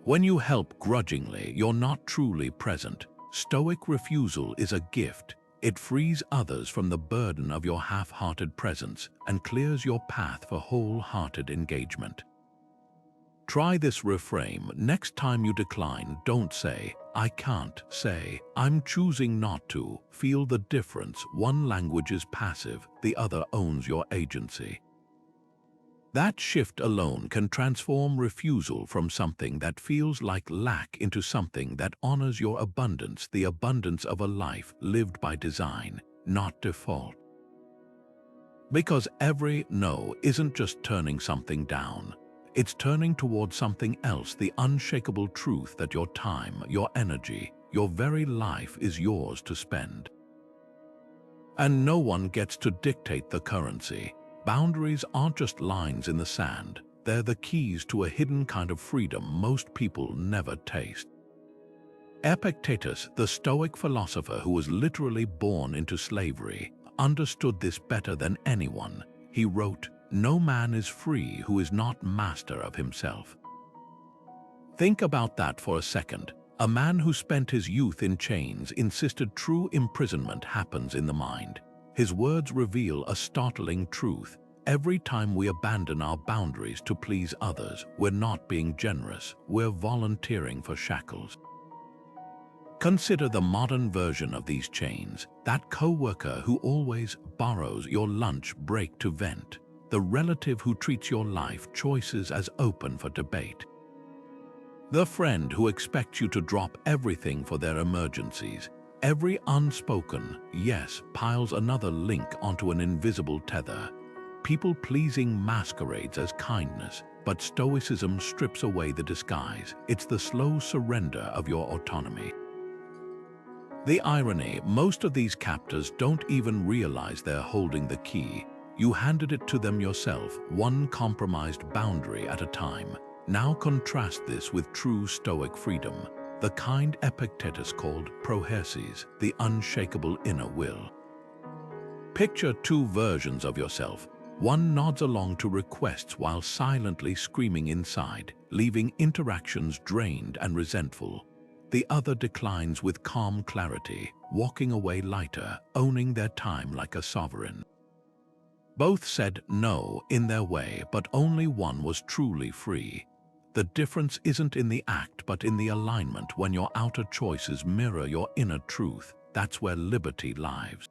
[SPEAKER 1] When you help grudgingly, you're not truly present. Stoic refusal is a gift. It frees others from the burden of your half-hearted presence and clears your path for wholehearted engagement. Try this reframe. Next time you decline, don't say, "I can't." Say, "I'm choosing not to." Feel the difference. One language is passive, the other owns your agency. That shift alone can transform refusal from something that feels like lack into something that honors your abundance, the abundance of a life lived by design, not default. Because every no isn't just turning something down. It's turning towards something else, the unshakable truth that your time, your energy, your very life is yours to spend. And no one gets to dictate the currency. Boundaries aren't just lines in the sand. They're the keys to a hidden kind of freedom most people never taste. Epictetus, the Stoic philosopher who was literally born into slavery, understood this better than anyone. He wrote, "No man is free who is not master of himself." Think about that for a second. A man who spent his youth in chains insisted true imprisonment happens in the mind. His words reveal a startling truth. Every time we abandon our boundaries to please others, we're not being generous, we're volunteering for shackles. Consider the modern version of these chains. That coworker who always borrows your lunch break to vent. The relative who treats your life choices as open for debate. The friend who expects you to drop everything for their emergencies. Every unspoken yes piles another link onto an invisible tether. People-pleasing masquerades as kindness, but Stoicism strips away the disguise. It's the slow surrender of your autonomy. The irony: most of these captors don't even realize they're holding the key. You handed it to them yourself, one compromised boundary at a time. Now contrast this with true Stoic freedom, the kind Epictetus called proherses, the unshakable inner will. Picture two versions of yourself. One nods along to requests while silently screaming inside, leaving interactions drained and resentful. The other declines with calm clarity, walking away lighter, owning their time like a sovereign. Both said no in their way, but only one was truly free. The difference isn't in the act, but in the alignment. When your outer choices mirror your inner truth, that's where liberty lies.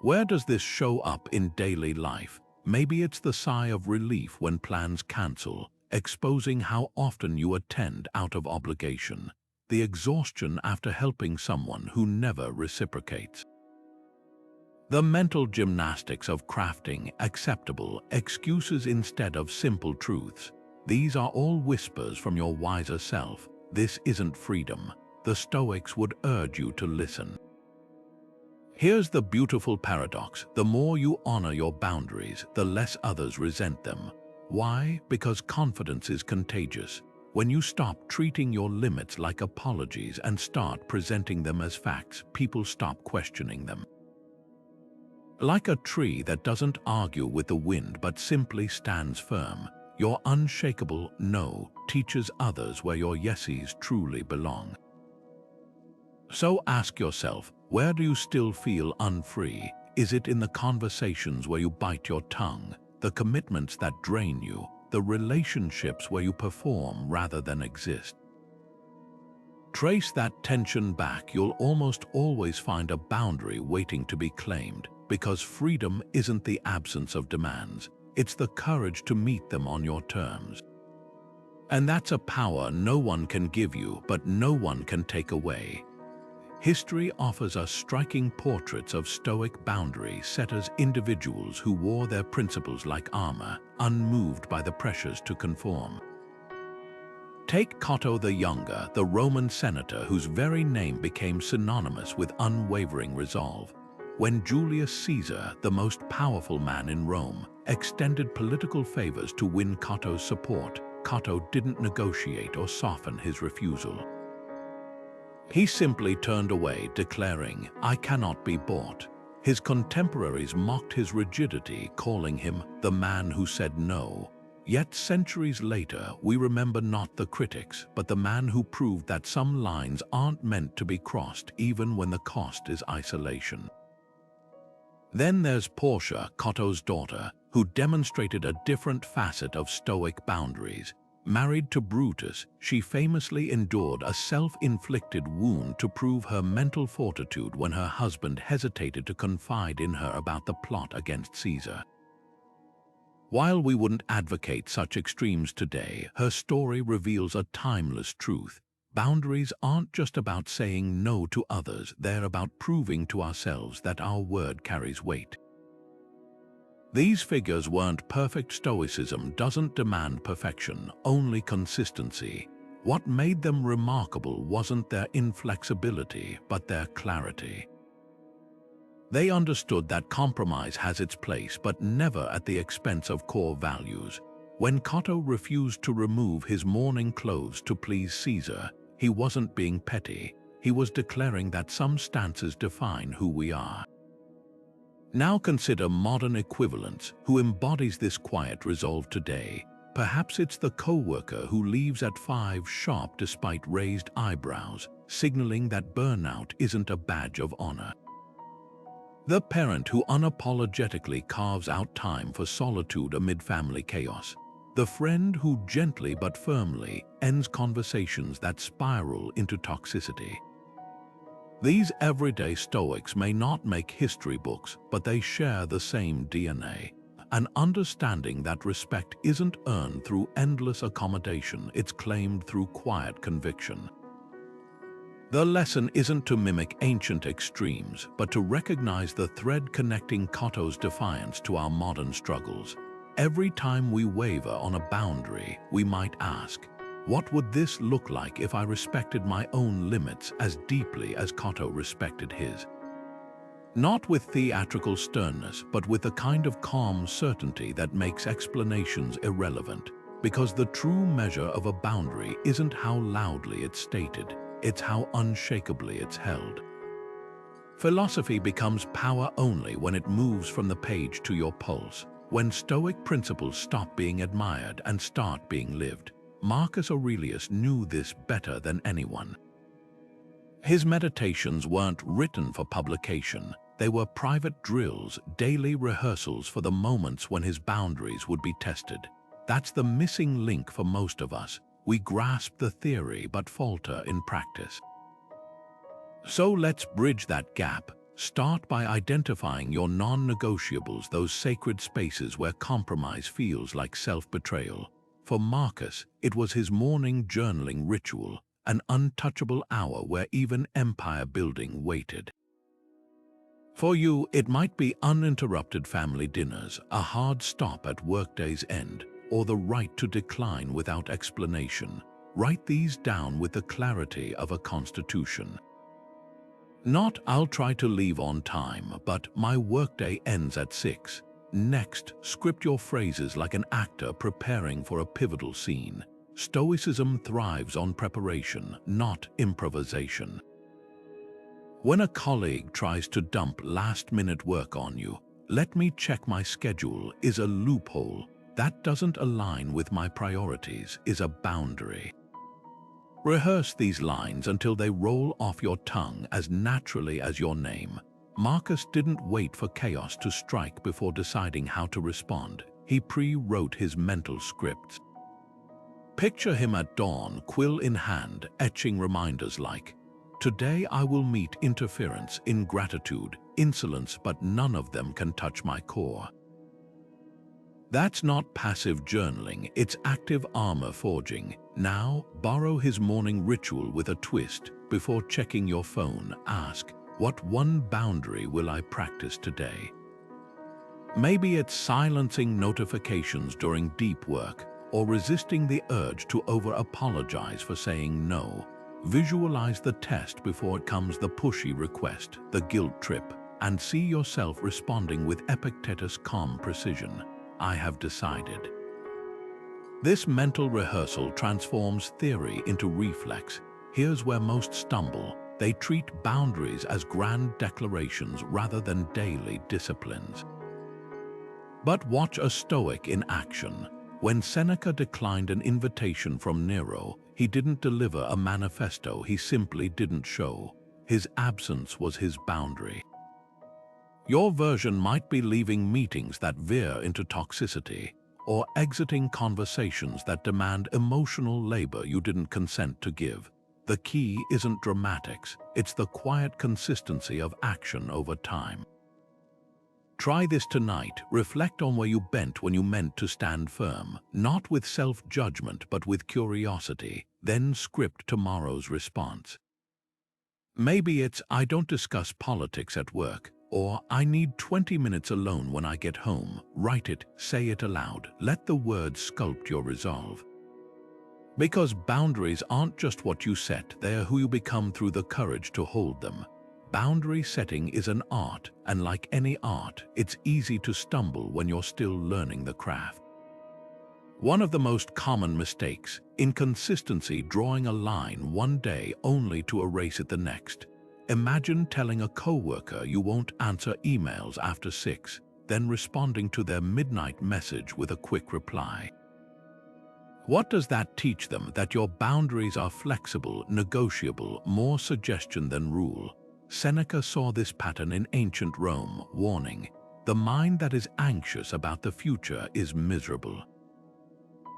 [SPEAKER 1] Where does this show up in daily life? Maybe it's the sigh of relief when plans cancel, exposing how often you attend out of obligation. The exhaustion after helping someone who never reciprocates. The mental gymnastics of crafting acceptable excuses instead of simple truths. These are all whispers from your wiser self. This isn't freedom. The Stoics would urge you to listen. Here's the beautiful paradox. The more you honor your boundaries, the less others resent them. Why? Because confidence is contagious. When you stop treating your limits like apologies and start presenting them as facts, people stop questioning them. Like a tree that doesn't argue with the wind but simply stands firm, your unshakable no teaches others where your yeses truly belong. So ask yourself, where do you still feel unfree? Is it in the conversations where you bite your tongue, the commitments that drain you, the relationships where you perform rather than exist? Trace that tension back. You'll almost always find a boundary waiting to be claimed, because freedom isn't the absence of demands, it's the courage to meet them on your terms. And that's a power no one can give you, but no one can take away. History offers us striking portraits of Stoic boundary setters, individuals who wore their principles like armor, unmoved by the pressures to conform. Take Cato the Younger, the Roman senator whose very name became synonymous with unwavering resolve. When Julius Caesar, the most powerful man in Rome, extended political favors to win Cato's support, Cato didn't negotiate or soften his refusal. He simply turned away, declaring, "I cannot be bought." His contemporaries mocked his rigidity, calling him the man who said no. Yet centuries later, we remember not the critics, but the man who proved that some lines aren't meant to be crossed even when the cost is isolation. Then there's Portia, Cato's daughter, who demonstrated a different facet of Stoic boundaries. Married to Brutus, she famously endured a self-inflicted wound to prove her mental fortitude when her husband hesitated to confide in her about the plot against Caesar. While we wouldn't advocate such extremes today, her story reveals a timeless truth. Boundaries aren't just about saying no to others, they're about proving to ourselves that our word carries weight. These figures weren't perfect. Stoicism doesn't demand perfection, only consistency. What made them remarkable wasn't their inflexibility, but their clarity. They understood that compromise has its place, but never at the expense of core values. When Cato refused to remove his mourning clothes to please Caesar, he wasn't being petty. He was declaring that some stances define who we are. Now consider modern equivalents. Who embodies this quiet resolve today? Perhaps it's the co-worker who leaves at 5 sharp despite raised eyebrows, signaling that burnout isn't a badge of honor. The parent who unapologetically carves out time for solitude amid family chaos. The friend who gently but firmly ends conversations that spiral into toxicity. These everyday Stoics may not make history books, but they share the same DNA. An understanding that respect isn't earned through endless accommodation, it's claimed through quiet conviction. The lesson isn't to mimic ancient extremes, but to recognize the thread connecting Cato's defiance to our modern struggles. Every time we waver on a boundary, we might ask, what would this look like if I respected my own limits as deeply as Cato respected his? Not with theatrical sternness, but with a kind of calm certainty that makes explanations irrelevant. Because the true measure of a boundary isn't how loudly it's stated, it's how unshakably it's held. Philosophy becomes power only when it moves from the page to your pulse, when Stoic principles stop being admired and start being lived. Marcus Aurelius knew this better than anyone. His meditations weren't written for publication. They were private drills, daily rehearsals for the moments when his boundaries would be tested. That's the missing link for most of us. We grasp the theory but falter in practice. So let's bridge that gap. Start by identifying your non-negotiables, those sacred spaces where compromise feels like self-betrayal. For Marcus, it was his morning journaling ritual, an untouchable hour where even empire building waited. For you, it might be uninterrupted family dinners, a hard stop at workday's end, or the right to decline without explanation. Write these down with the clarity of a constitution. Not, "I'll try to leave on time," but "my workday ends at 6. Next, script your phrases like an actor preparing for a pivotal scene. Stoicism thrives on preparation, not improvisation. When a colleague tries to dump last-minute work on you, "Let me check my schedule," is a loophole. "That doesn't align with my priorities," is a boundary. Rehearse these lines until they roll off your tongue as naturally as your name. Marcus didn't wait for chaos to strike before deciding how to respond. He pre-wrote his mental scripts. Picture him at dawn, quill in hand, etching reminders like, "Today I will meet interference, ingratitude, insolence, but none of them can touch my core." That's not passive journaling, it's active armor forging. Now, borrow his morning ritual with a twist. Before checking your phone, ask, "What one boundary will I practice today?" Maybe it's silencing notifications during deep work, or resisting the urge to over-apologize for saying no. Visualize the test before it comes, the pushy request, the guilt trip, and see yourself responding with Epictetus' calm precision. "I have decided." This mental rehearsal transforms theory into reflex. Here's where most stumble. They treat boundaries as grand declarations rather than daily disciplines. But watch a Stoic in action. When Seneca declined an invitation from Nero, he didn't deliver a manifesto, he simply didn't show. His absence was his boundary. Your version might be leaving meetings that veer into toxicity, or exiting conversations that demand emotional labor you didn't consent to give. The key isn't dramatics, it's the quiet consistency of action over time. Try this tonight. Reflect on where you bent when you meant to stand firm, not with self-judgment but with curiosity. Then script tomorrow's response. Maybe it's, "I don't discuss politics at work," or "I need 20 minutes alone when I get home." Write it, say it aloud. Let the words sculpt your resolve. Because boundaries aren't just what you set, they are who you become through the courage to hold them. Boundary setting is an art, and like any art, it's easy to stumble when you're still learning the craft. One of the most common mistakes, inconsistency, drawing a line one day only to erase it the next. Imagine telling a coworker you won't answer emails after 6, then responding to their midnight message with a quick reply. What does that teach them? That your boundaries are flexible, negotiable, more suggestion than rule. Seneca saw this pattern in ancient Rome, warning, "The mind that is anxious about the future is miserable."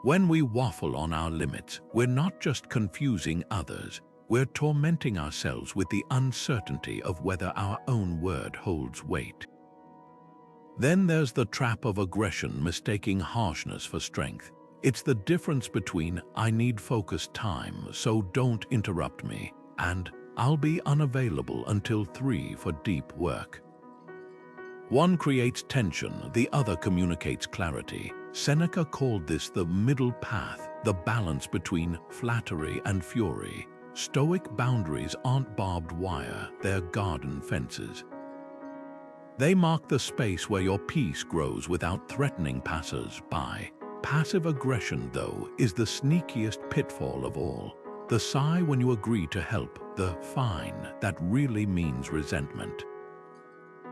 [SPEAKER 1] When we waffle on our limits, we're not just confusing others, we're tormenting ourselves with the uncertainty of whether our own word holds weight. Then there's the trap of aggression, mistaking harshness for strength. It's the difference between, "I need focused time, so don't interrupt me," and "I'll be unavailable until 3 for deep work." One creates tension, the other communicates clarity. Seneca called this the middle path, the balance between flattery and fury. Stoic boundaries aren't barbed wire, they're garden fences. They mark the space where your peace grows without threatening passers-by. Passive aggression, though, is the sneakiest pitfall of all. The sigh when you agree to help, the fine that really means resentment.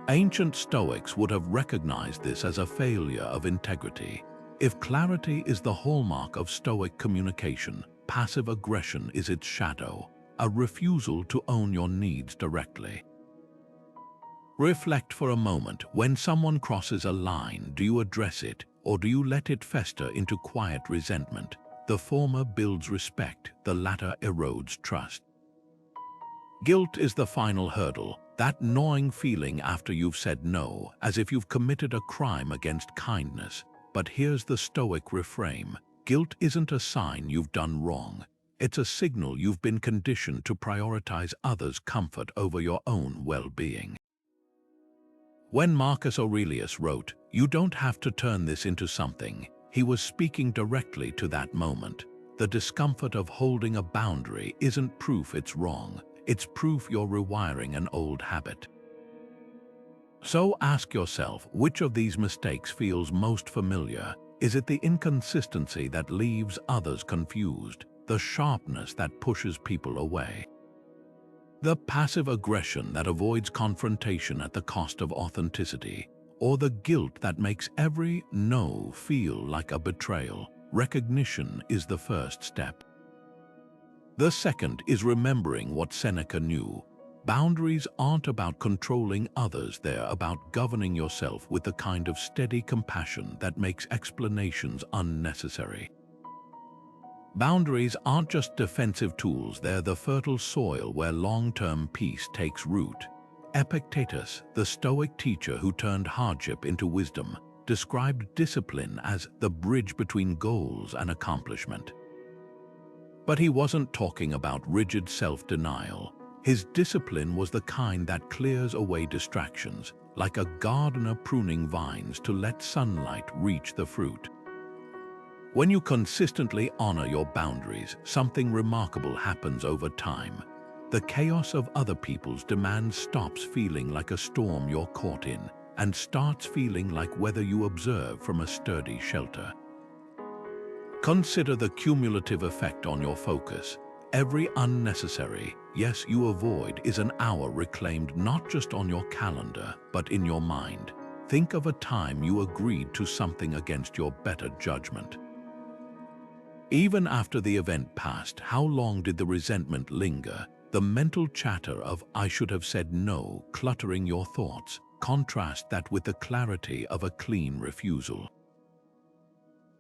[SPEAKER 1] Ancient Stoics would have recognized this as a failure of integrity. If clarity is the hallmark of Stoic communication, passive aggression is its shadow. a refusal to own your needs directly. Reflect for a moment. When someone crosses a line, do you address it, or do you let it fester into quiet resentment? The former builds respect, the latter erodes trust. Guilt is the final hurdle, that gnawing feeling after you've said no, as if you've committed a crime against kindness. But here's the Stoic reframe. Guilt isn't a sign you've done wrong. It's a signal you've been conditioned to prioritize others' comfort over your own well-being. When Marcus Aurelius wrote, "You don't have to turn this into something," he was speaking directly to that moment. The discomfort of holding a boundary isn't proof it's wrong. It's proof you're rewiring an old habit. So ask yourself, which of these mistakes feels most familiar? Is it the inconsistency that leaves others confused? The sharpness that pushes people away? The passive aggression that avoids confrontation at the cost of authenticity? Or the guilt that makes every no feel like a betrayal? Recognition is the first step. The second is remembering what Seneca knew. Boundaries aren't about controlling others, they're about governing yourself with the kind of steady compassion that makes explanations unnecessary. Boundaries aren't just defensive tools, they're the fertile soil where long-term peace takes root. Epictetus, the Stoic teacher who turned hardship into wisdom, described discipline as the bridge between goals and accomplishment. But he wasn't talking about rigid self-denial. His discipline was the kind that clears away distractions, like a gardener pruning vines to let sunlight reach the fruit. When you consistently honor your boundaries, something remarkable happens over time. The chaos of other people's demands stops feeling like a storm you're caught in, and starts feeling like weather you observe from a sturdy shelter. Consider the cumulative effect on your focus. Every unnecessary yes you avoid is an hour reclaimed not just on your calendar, but in your mind. Think of a time you agreed to something against your better judgment. Even after the event passed, how long did the resentment linger? The mental chatter of "I should have said no" cluttering your thoughts. Contrast that with the clarity of a clean refusal.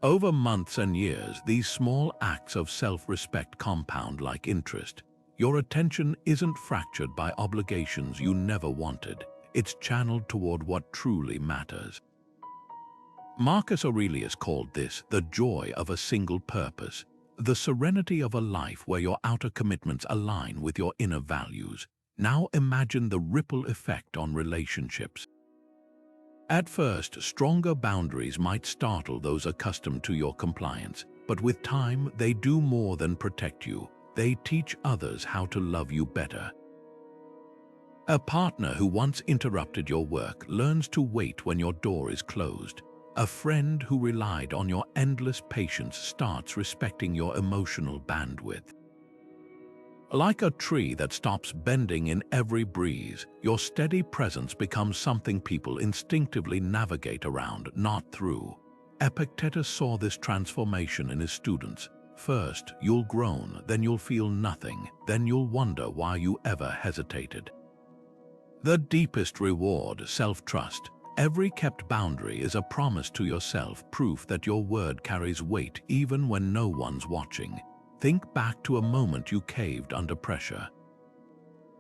[SPEAKER 1] Over months and years, these small acts of self-respect compound like interest. Your attention isn't fractured by obligations you never wanted. It's channeled toward what truly matters. Marcus Aurelius called this the joy of a single purpose, the serenity of a life where your outer commitments align with your inner values. Now imagine the ripple effect on relationships. At first, stronger boundaries might startle those accustomed to your compliance, but with time, they do more than protect you. They teach others how to love you better. A partner who once interrupted your work learns to wait when your door is closed. A friend who relied on your endless patience starts respecting your emotional bandwidth. Like a tree that stops bending in every breeze, your steady presence becomes something people instinctively navigate around, not through. Epictetus saw this transformation in his students. First, you'll groan, then you'll feel nothing, then you'll wonder why you ever hesitated. The deepest reward, self-trust. Every kept boundary is a promise to yourself, proof that your word carries weight even when no one's watching. Think back to a moment you caved under pressure.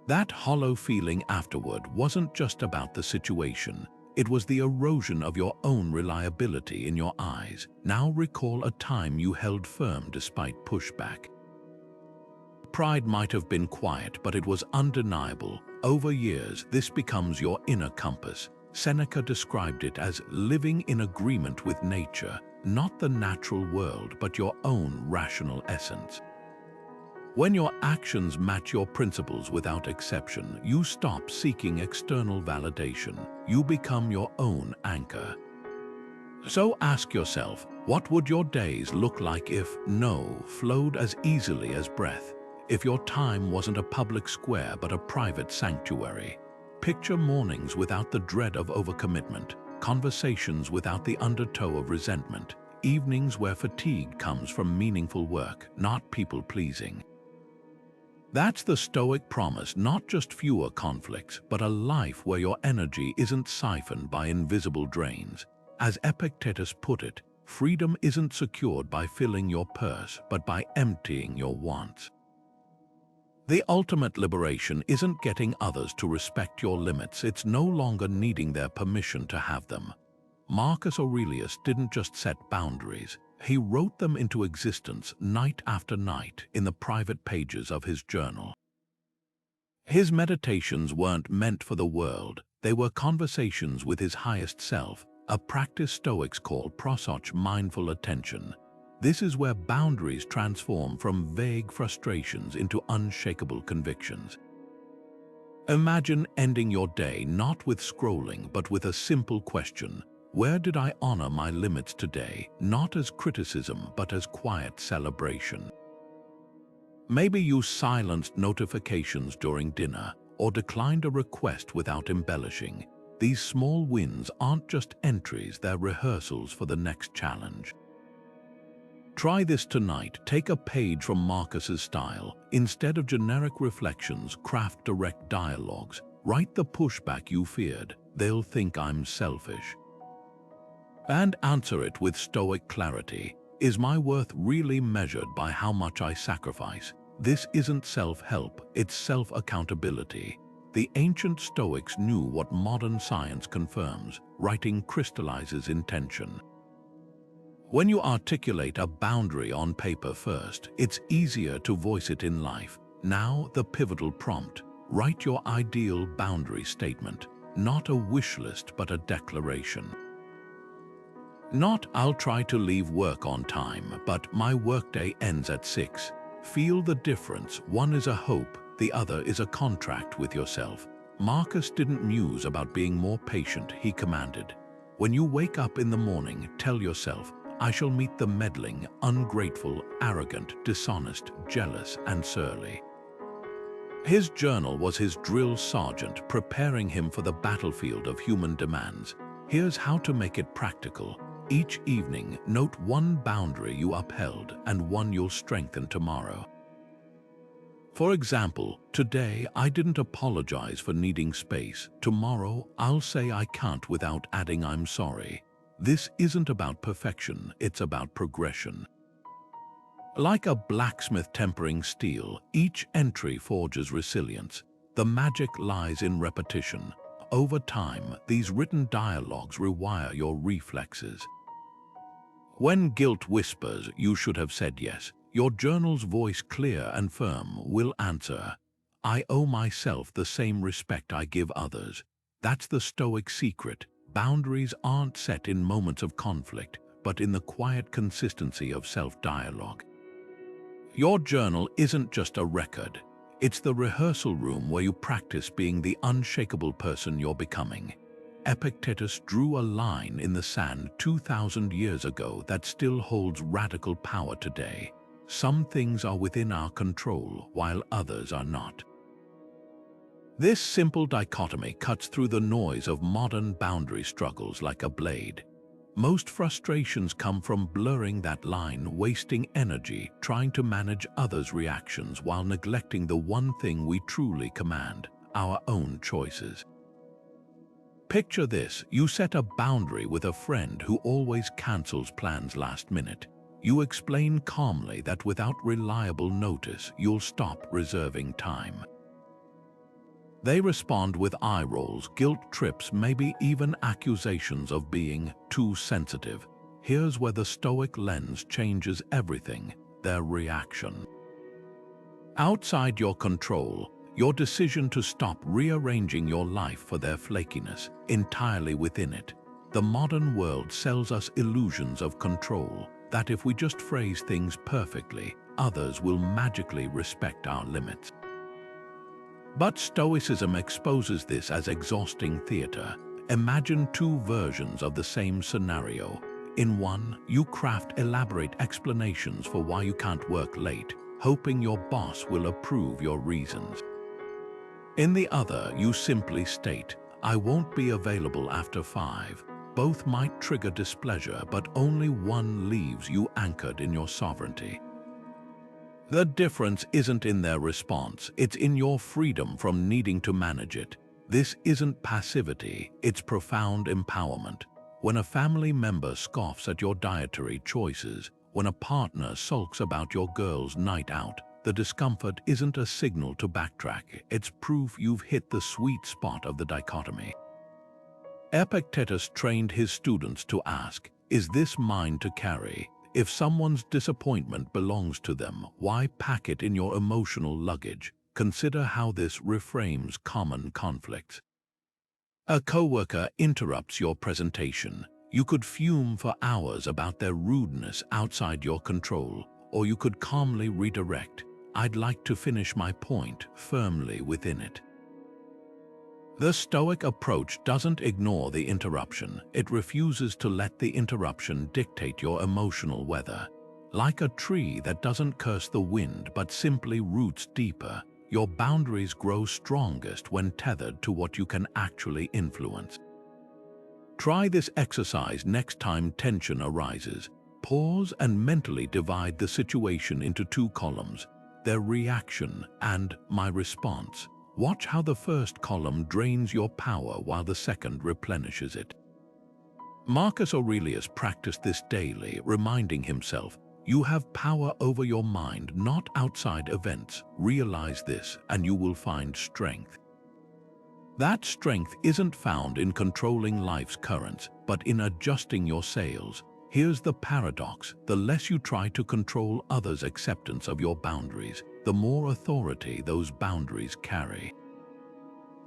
[SPEAKER 1] That hollow feeling afterward wasn't just about the situation. It was the erosion of your own reliability in your eyes. Now recall a time you held firm despite pushback. Pride might have been quiet, but it was undeniable. Over years, this becomes your inner compass. Seneca described it as living in agreement with nature, not the natural world, but your own rational essence. When your actions match your principles without exception, you stop seeking external validation. You become your own anchor. So ask yourself, what would your days look like if no flowed as easily as breath? If your time wasn't a public square but a private sanctuary? Picture mornings without the dread of overcommitment, conversations without the undertow of resentment, evenings where fatigue comes from meaningful work, not people-pleasing. That's the Stoic promise, not just fewer conflicts, but a life where your energy isn't siphoned by invisible drains. As Epictetus put it, freedom isn't secured by filling your purse, but by emptying your wants. The ultimate liberation isn't getting others to respect your limits, it's no longer needing their permission to have them. Marcus Aurelius didn't just set boundaries, he wrote them into existence night after night in the private pages of his journal. His meditations weren't meant for the world, they were conversations with his highest self, a practice Stoics call prosoch, mindful attention. This is where boundaries transform from vague frustrations into unshakable convictions. Imagine ending your day not with scrolling but with a simple question. Where did I honor my limits today, not as criticism but as quiet celebration? Maybe you silenced notifications during dinner or declined a request without embellishing. These small wins aren't just entries, they're rehearsals for the next challenge. Try this tonight. Take a page from Marcus's style. Instead of generic reflections, craft direct dialogues. Write the pushback you feared. They'll think I'm selfish. And answer it with Stoic clarity. Is my worth really measured by how much I sacrifice? This isn't self-help, it's self-accountability. The ancient Stoics knew what modern science confirms. Writing crystallizes intention. When you articulate a boundary on paper first, it's easier to voice it in life. Now, the pivotal prompt. Write your ideal boundary statement. Not a wish list, but a declaration. Not, I'll try to leave work on time, but my workday ends at 6. Feel the difference. One is a hope, the other is a contract with yourself. Marcus didn't muse about being more patient, he commanded. When you wake up in the morning, tell yourself, I shall meet the meddling, ungrateful, arrogant, dishonest, jealous, and surly. His journal was his drill sergeant, preparing him for the battlefield of human demands. Here's how to make it practical. Each evening, note one boundary you upheld and one you'll strengthen tomorrow. For example, today I didn't apologize for needing space. Tomorrow, I'll say I can't without adding I'm sorry. This isn't about perfection, it's about progression. Like a blacksmith tempering steel, each entry forges resilience. The magic lies in repetition. Over time, these written dialogues rewire your reflexes. When guilt whispers, you should have said yes. Your journal's voice, clear and firm, will answer, I owe myself the same respect I give others. That's the Stoic secret. Boundaries aren't set in moments of conflict, but in the quiet consistency of self-dialogue. Your journal isn't just a record. It's the rehearsal room where you practice being the unshakable person you're becoming. Epictetus drew a line in the sand 2,000 years ago that still holds radical power today. Some things are within our control, while others are not. This simple dichotomy cuts through the noise of modern boundary struggles like a blade. Most frustrations come from blurring that line, wasting energy trying to manage others' reactions while neglecting the one thing we truly command, our own choices. Picture this: you set a boundary with a friend who always cancels plans last minute. You explain calmly that without reliable notice, you'll stop reserving time. They respond with eye rolls, guilt trips, maybe even accusations of being too sensitive. Here's where the Stoic lens changes everything: their reaction. Outside your control, your decision to stop rearranging your life for their flakiness, entirely within it. The modern world sells us illusions of control, that if we just phrase things perfectly, others will magically respect our limits. But Stoicism exposes this as exhausting theater. Imagine two versions of the same scenario. In one, you craft elaborate explanations for why you can't work late, hoping your boss will approve your reasons. In the other, you simply state, I won't be available after 5. Both might trigger displeasure, but only one leaves you anchored in your sovereignty. The difference isn't in their response, it's in your freedom from needing to manage it. This isn't passivity, it's profound empowerment. When a family member scoffs at your dietary choices, when a partner sulks about your girl's night out, the discomfort isn't a signal to backtrack, it's proof you've hit the sweet spot of the dichotomy. Epictetus trained his students to ask, "Is this mine to carry?" If someone's disappointment belongs to them, why pack it in your emotional luggage? Consider how this reframes common conflicts. A coworker interrupts your presentation. You could fume for hours about their rudeness outside your control, or you could calmly redirect, "I'd like to finish my point," firmly within it. The Stoic approach doesn't ignore the interruption, it refuses to let the interruption dictate your emotional weather. Like a tree that doesn't curse the wind but simply roots deeper, your boundaries grow strongest when tethered to what you can actually influence. Try this exercise next time tension arises. Pause and mentally divide the situation into two columns, their reaction and my response. Watch how the first column drains your power while the second replenishes it. Marcus Aurelius practiced this daily, reminding himself, "You have power over your mind, not outside events. Realize this, and you will find strength." That strength isn't found in controlling life's currents, but in adjusting your sails. Here's the paradox: the less you try to control others' acceptance of your boundaries, the more authority those boundaries carry.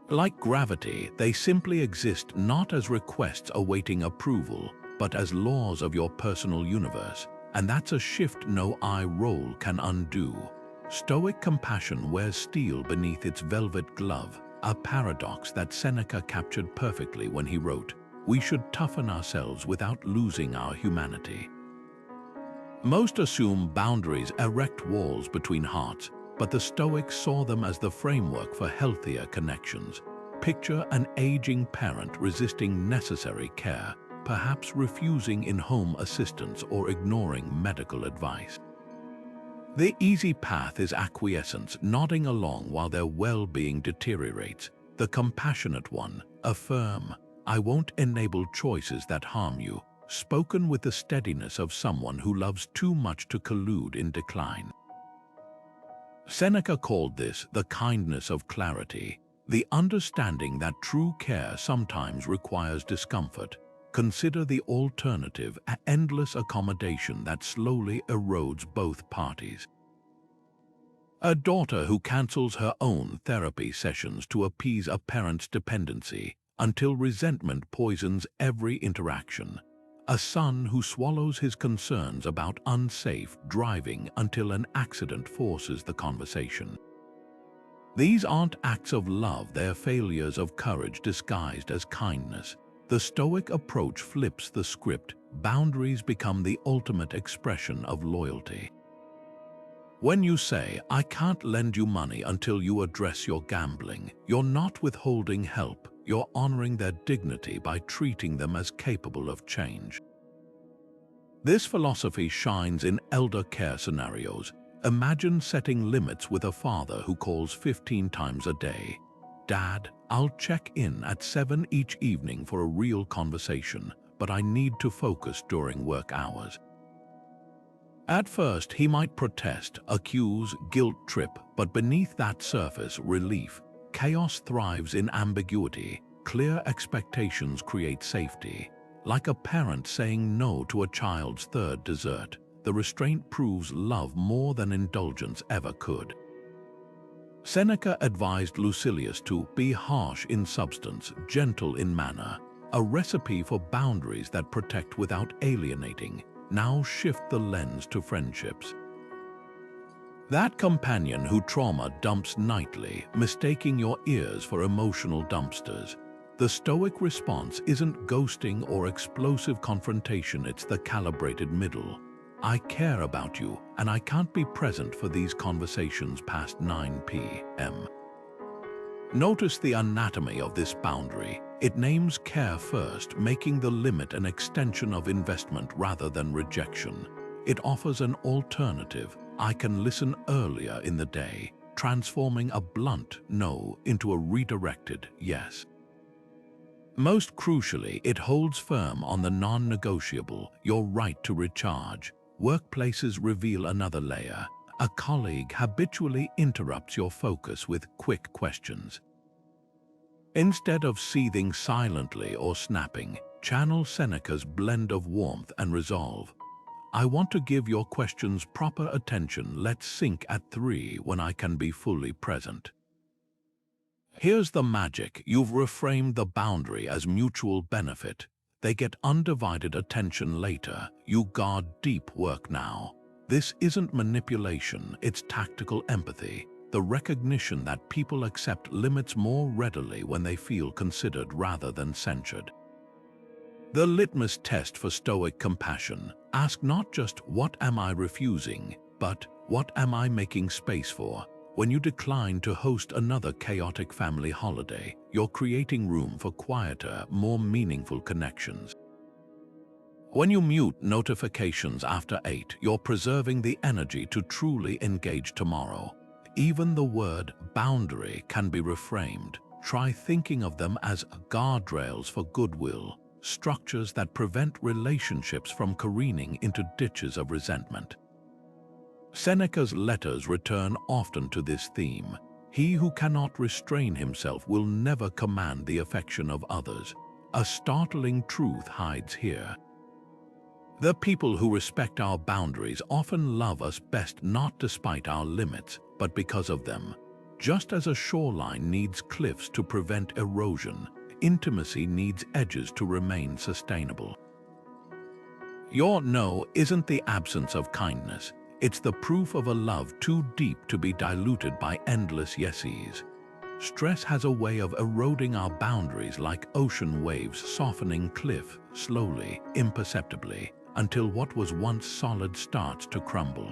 [SPEAKER 1] Like gravity, they simply exist not as requests awaiting approval, but as laws of your personal universe. And that's a shift no eye roll can undo. Stoic compassion wears steel beneath its velvet glove, a paradox that Seneca captured perfectly when he wrote, "We should toughen ourselves without losing our humanity." Most assume boundaries erect walls between hearts, but the Stoics saw them as the framework for healthier connections. Picture an aging parent resisting necessary care, perhaps refusing in-home assistance or ignoring medical advice. The easy path is acquiescence, nodding along while their well-being deteriorates. The compassionate one, affirm, "I won't enable choices that harm you," spoken with the steadiness of someone who loves too much to collude in decline. Seneca called this the kindness of clarity, the understanding that true care sometimes requires discomfort. Consider the alternative, endless accommodation that slowly erodes both parties. A daughter who cancels her own therapy sessions to appease a parent's dependency until resentment poisons every interaction. A son who swallows his concerns about unsafe driving until an accident forces the conversation. These aren't acts of love, they're failures of courage disguised as kindness. The Stoic approach flips the script. Boundaries become the ultimate expression of loyalty. When you say, "I can't lend you money until you address your gambling," you're not withholding help, you're honoring their dignity by treating them as capable of change. This philosophy shines in elder care scenarios. Imagine setting limits with a father who calls 15 times a day. "Dad, I'll check in at 7 each evening for a real conversation, but I need to focus during work hours." At first, he might protest, accuse, guilt trip, but beneath that surface, relief. Chaos thrives in ambiguity. Clear expectations create safety. Like a parent saying no to a child's third dessert, the restraint proves love more than indulgence ever could. Seneca advised Lucilius to be harsh in substance, gentle in manner, a recipe for boundaries that protect without alienating. Now shift the lens to friendships. That companion who trauma dumps nightly, mistaking your ears for emotional dumpsters. The Stoic response isn't ghosting or explosive confrontation, it's the calibrated middle. "I care about you, and I can't be present for these conversations past 9 p.m. Notice the anatomy of this boundary. It names care first, making the limit an extension of investment rather than rejection. It offers an alternative, I can listen earlier in the day, transforming a blunt no into a redirected yes. Most crucially, it holds firm on the non-negotiable, your right to recharge. Workplaces reveal another layer. A colleague habitually interrupts your focus with quick questions. Instead of seething silently or snapping, channel Seneca's blend of warmth and resolve. I want to give your questions proper attention. Let's sync at 3 when I can be fully present. Here's the magic. You've reframed the boundary as mutual benefit. They get undivided attention later. You guard deep work now. This isn't manipulation, it's tactical empathy. The recognition that people accept limits more readily when they feel considered rather than censured. The litmus test for Stoic compassion. Ask not just what am I refusing, but what am I making space for? When you decline to host another chaotic family holiday, you're creating room for quieter, more meaningful connections. When you mute notifications after 8, you're preserving the energy to truly engage tomorrow. Even the word boundary can be reframed. Try thinking of them as guardrails for goodwill, structures that prevent relationships from careening into ditches of resentment. Seneca's letters return often to this theme. He who cannot restrain himself will never command the affection of others. A startling truth hides here. The people who respect our boundaries often love us best not despite our limits, but because of them. Just as a shoreline needs cliffs to prevent erosion, intimacy needs edges to remain sustainable. Your no isn't the absence of kindness. It's the proof of a love too deep to be diluted by endless yeses. Stress has a way of eroding our boundaries like ocean waves softening cliff slowly, imperceptibly, until what was once solid starts to crumble.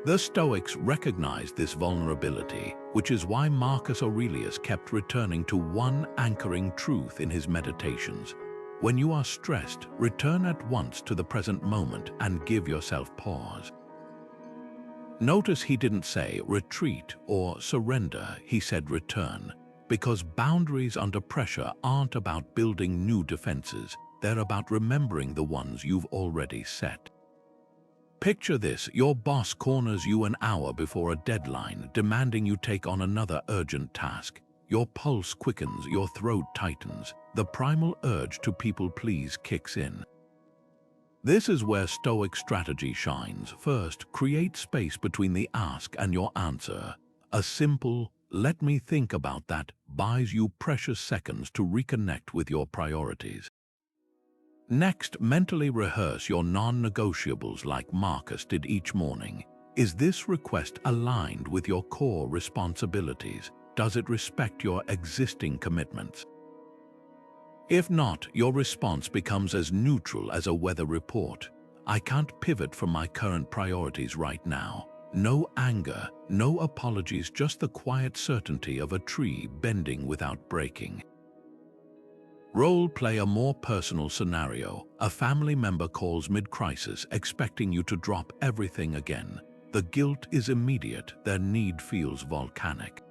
[SPEAKER 1] The Stoics recognized this vulnerability, which is why Marcus Aurelius kept returning to one anchoring truth in his meditations. When you are stressed, return at once to the present moment and give yourself pause. Notice he didn't say retreat or surrender, he said return, because boundaries under pressure aren't about building new defenses, they're about remembering the ones you've already set. Picture this, your boss corners you an hour before a deadline, demanding you take on another urgent task. Your pulse quickens, your throat tightens, the primal urge to people please kicks in. This is where Stoic strategy shines. First, create space between the ask and your answer. A simple, let me think about that, buys you precious seconds to reconnect with your priorities. Next, mentally rehearse your non-negotiables like Marcus did each morning. Is this request aligned with your core responsibilities? Does it respect your existing commitments? If not, your response becomes as neutral as a weather report. I can't pivot from my current priorities right now. No anger, no apologies, just the quiet certainty of a tree bending without breaking. Role-play a more personal scenario. A family member calls mid-crisis, expecting you to drop everything again. The guilt is immediate, their need feels volcanic.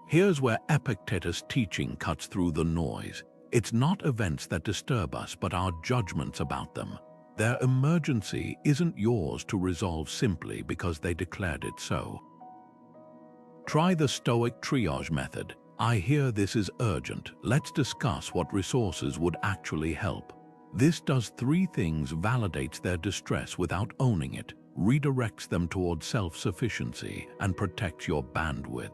[SPEAKER 1] Here's where Epictetus' teaching cuts through the noise. It's not events that disturb us, but our judgments about them. Their emergency isn't yours to resolve simply because they declared it so. Try the Stoic triage method. I hear this is urgent. Let's discuss what resources would actually help. This does 3 things: validates their distress without owning it, redirects them towards self-sufficiency, and protects your bandwidth.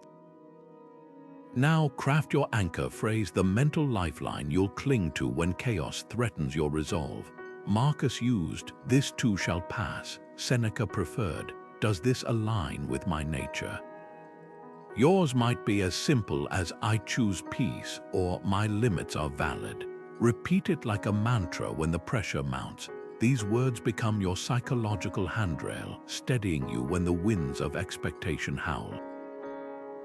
[SPEAKER 1] Now craft your anchor phrase, the mental lifeline you'll cling to when chaos threatens your resolve. Marcus used, this too shall pass. Seneca preferred, does this align with my nature? Yours might be as simple as I choose peace or my limits are valid. Repeat it like a mantra when the pressure mounts. These words become your psychological handrail, steadying you when the winds of expectation howl.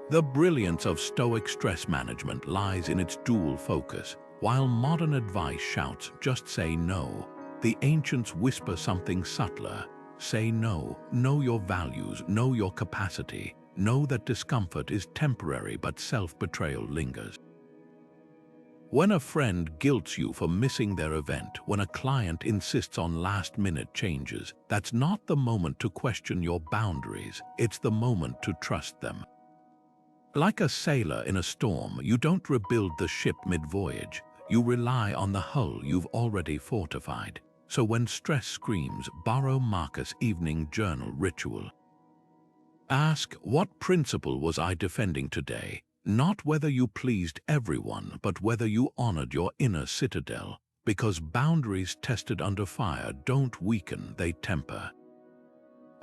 [SPEAKER 1] The brilliance of Stoic stress management lies in its dual focus. While modern advice shouts, just say no, the ancients whisper something subtler. Say no, know your values, know your capacity, know that discomfort is temporary but self-betrayal lingers. When a friend guilts you for missing their event, when a client insists on last-minute changes, that's not the moment to question your boundaries, it's the moment to trust them. Like a sailor in a storm, you don't rebuild the ship mid-voyage, you rely on the hull you've already fortified. So when stress screams, borrow Marcus' evening journal ritual. Ask, what principle was I defending today? Not whether you pleased everyone, but whether you honored your inner citadel, because boundaries tested under fire don't weaken, they temper.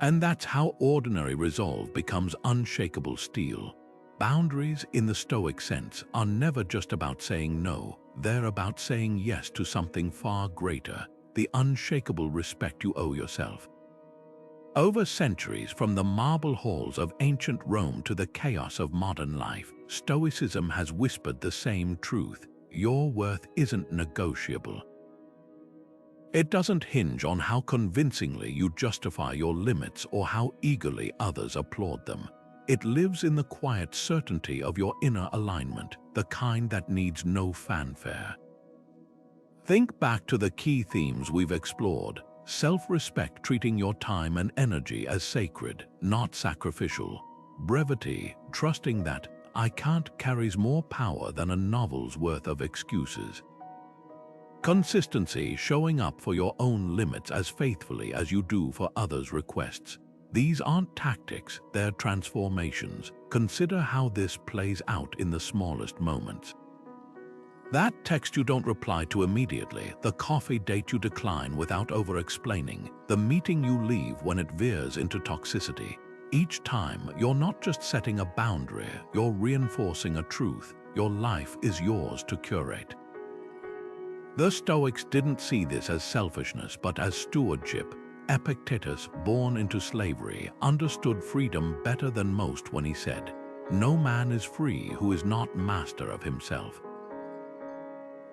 [SPEAKER 1] And that's how ordinary resolve becomes unshakable steel. Boundaries, in the Stoic sense, are never just about saying no, they're about saying yes to something far greater, the unshakable respect you owe yourself. Over centuries, from the marble halls of ancient Rome to the chaos of modern life, Stoicism has whispered the same truth: your worth isn't negotiable. It doesn't hinge on how convincingly you justify your limits or how eagerly others applaud them. It lives in the quiet certainty of your inner alignment, the kind that needs no fanfare. Think back to the key themes we've explored: self-respect, treating your time and energy as sacred, not sacrificial; brevity, trusting that "I can't" carries more power than a novel's worth of excuses; consistency, showing up for your own limits as faithfully as you do for others' requests. These aren't tactics, they're transformations. Consider how this plays out in the smallest moments. That text you don't reply to immediately, the coffee date you decline without over-explaining, the meeting you leave when it veers into toxicity. Each time, you're not just setting a boundary, you're reinforcing a truth: your life is yours to curate. The Stoics didn't see this as selfishness but as stewardship. Epictetus, born into slavery, understood freedom better than most when he said, "No man is free who is not master of himself."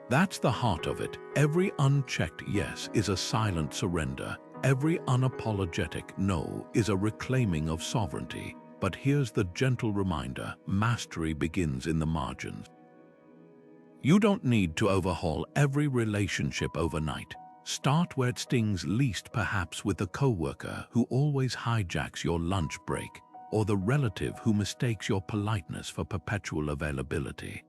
[SPEAKER 1] That's the heart of it. Every unchecked yes is a silent surrender. Every unapologetic no is a reclaiming of sovereignty. But here's the gentle reminder: mastery begins in the margins. You don't need to overhaul every relationship overnight. Start where it stings least, perhaps with the coworker who always hijacks your lunch break, or the relative who mistakes your politeness for perpetual availability.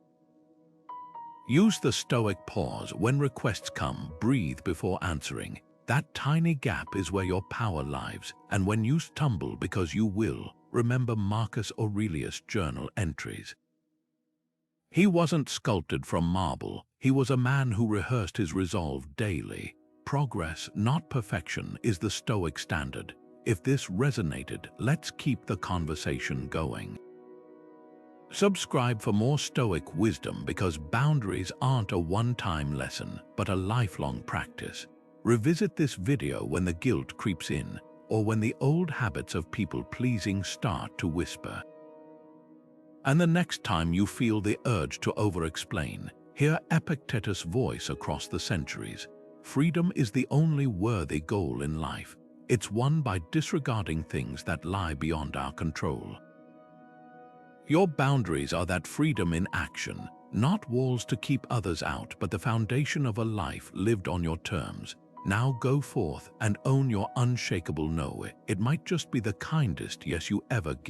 [SPEAKER 1] Use the Stoic pause when requests come. Breathe before answering. That tiny gap is where your power lives, and when you stumble, because you will, remember Marcus Aurelius' journal entries. He wasn't sculpted from marble, he was a man who rehearsed his resolve daily. Progress, not perfection, is the Stoic standard. If this resonated, let's keep the conversation going. Subscribe for more Stoic wisdom, because boundaries aren't a one-time lesson, but a lifelong practice. Revisit this video when the guilt creeps in, or when the old habits of people-pleasing start to whisper. And the next time you feel the urge to over-explain, hear Epictetus' voice across the centuries. Freedom is the only worthy goal in life. It's won by disregarding things that lie beyond our control. Your boundaries are that freedom in action, not walls to keep others out, but the foundation of a life lived on your terms. Now go forth and own your unshakable no. It might just be the kindest yes you ever give.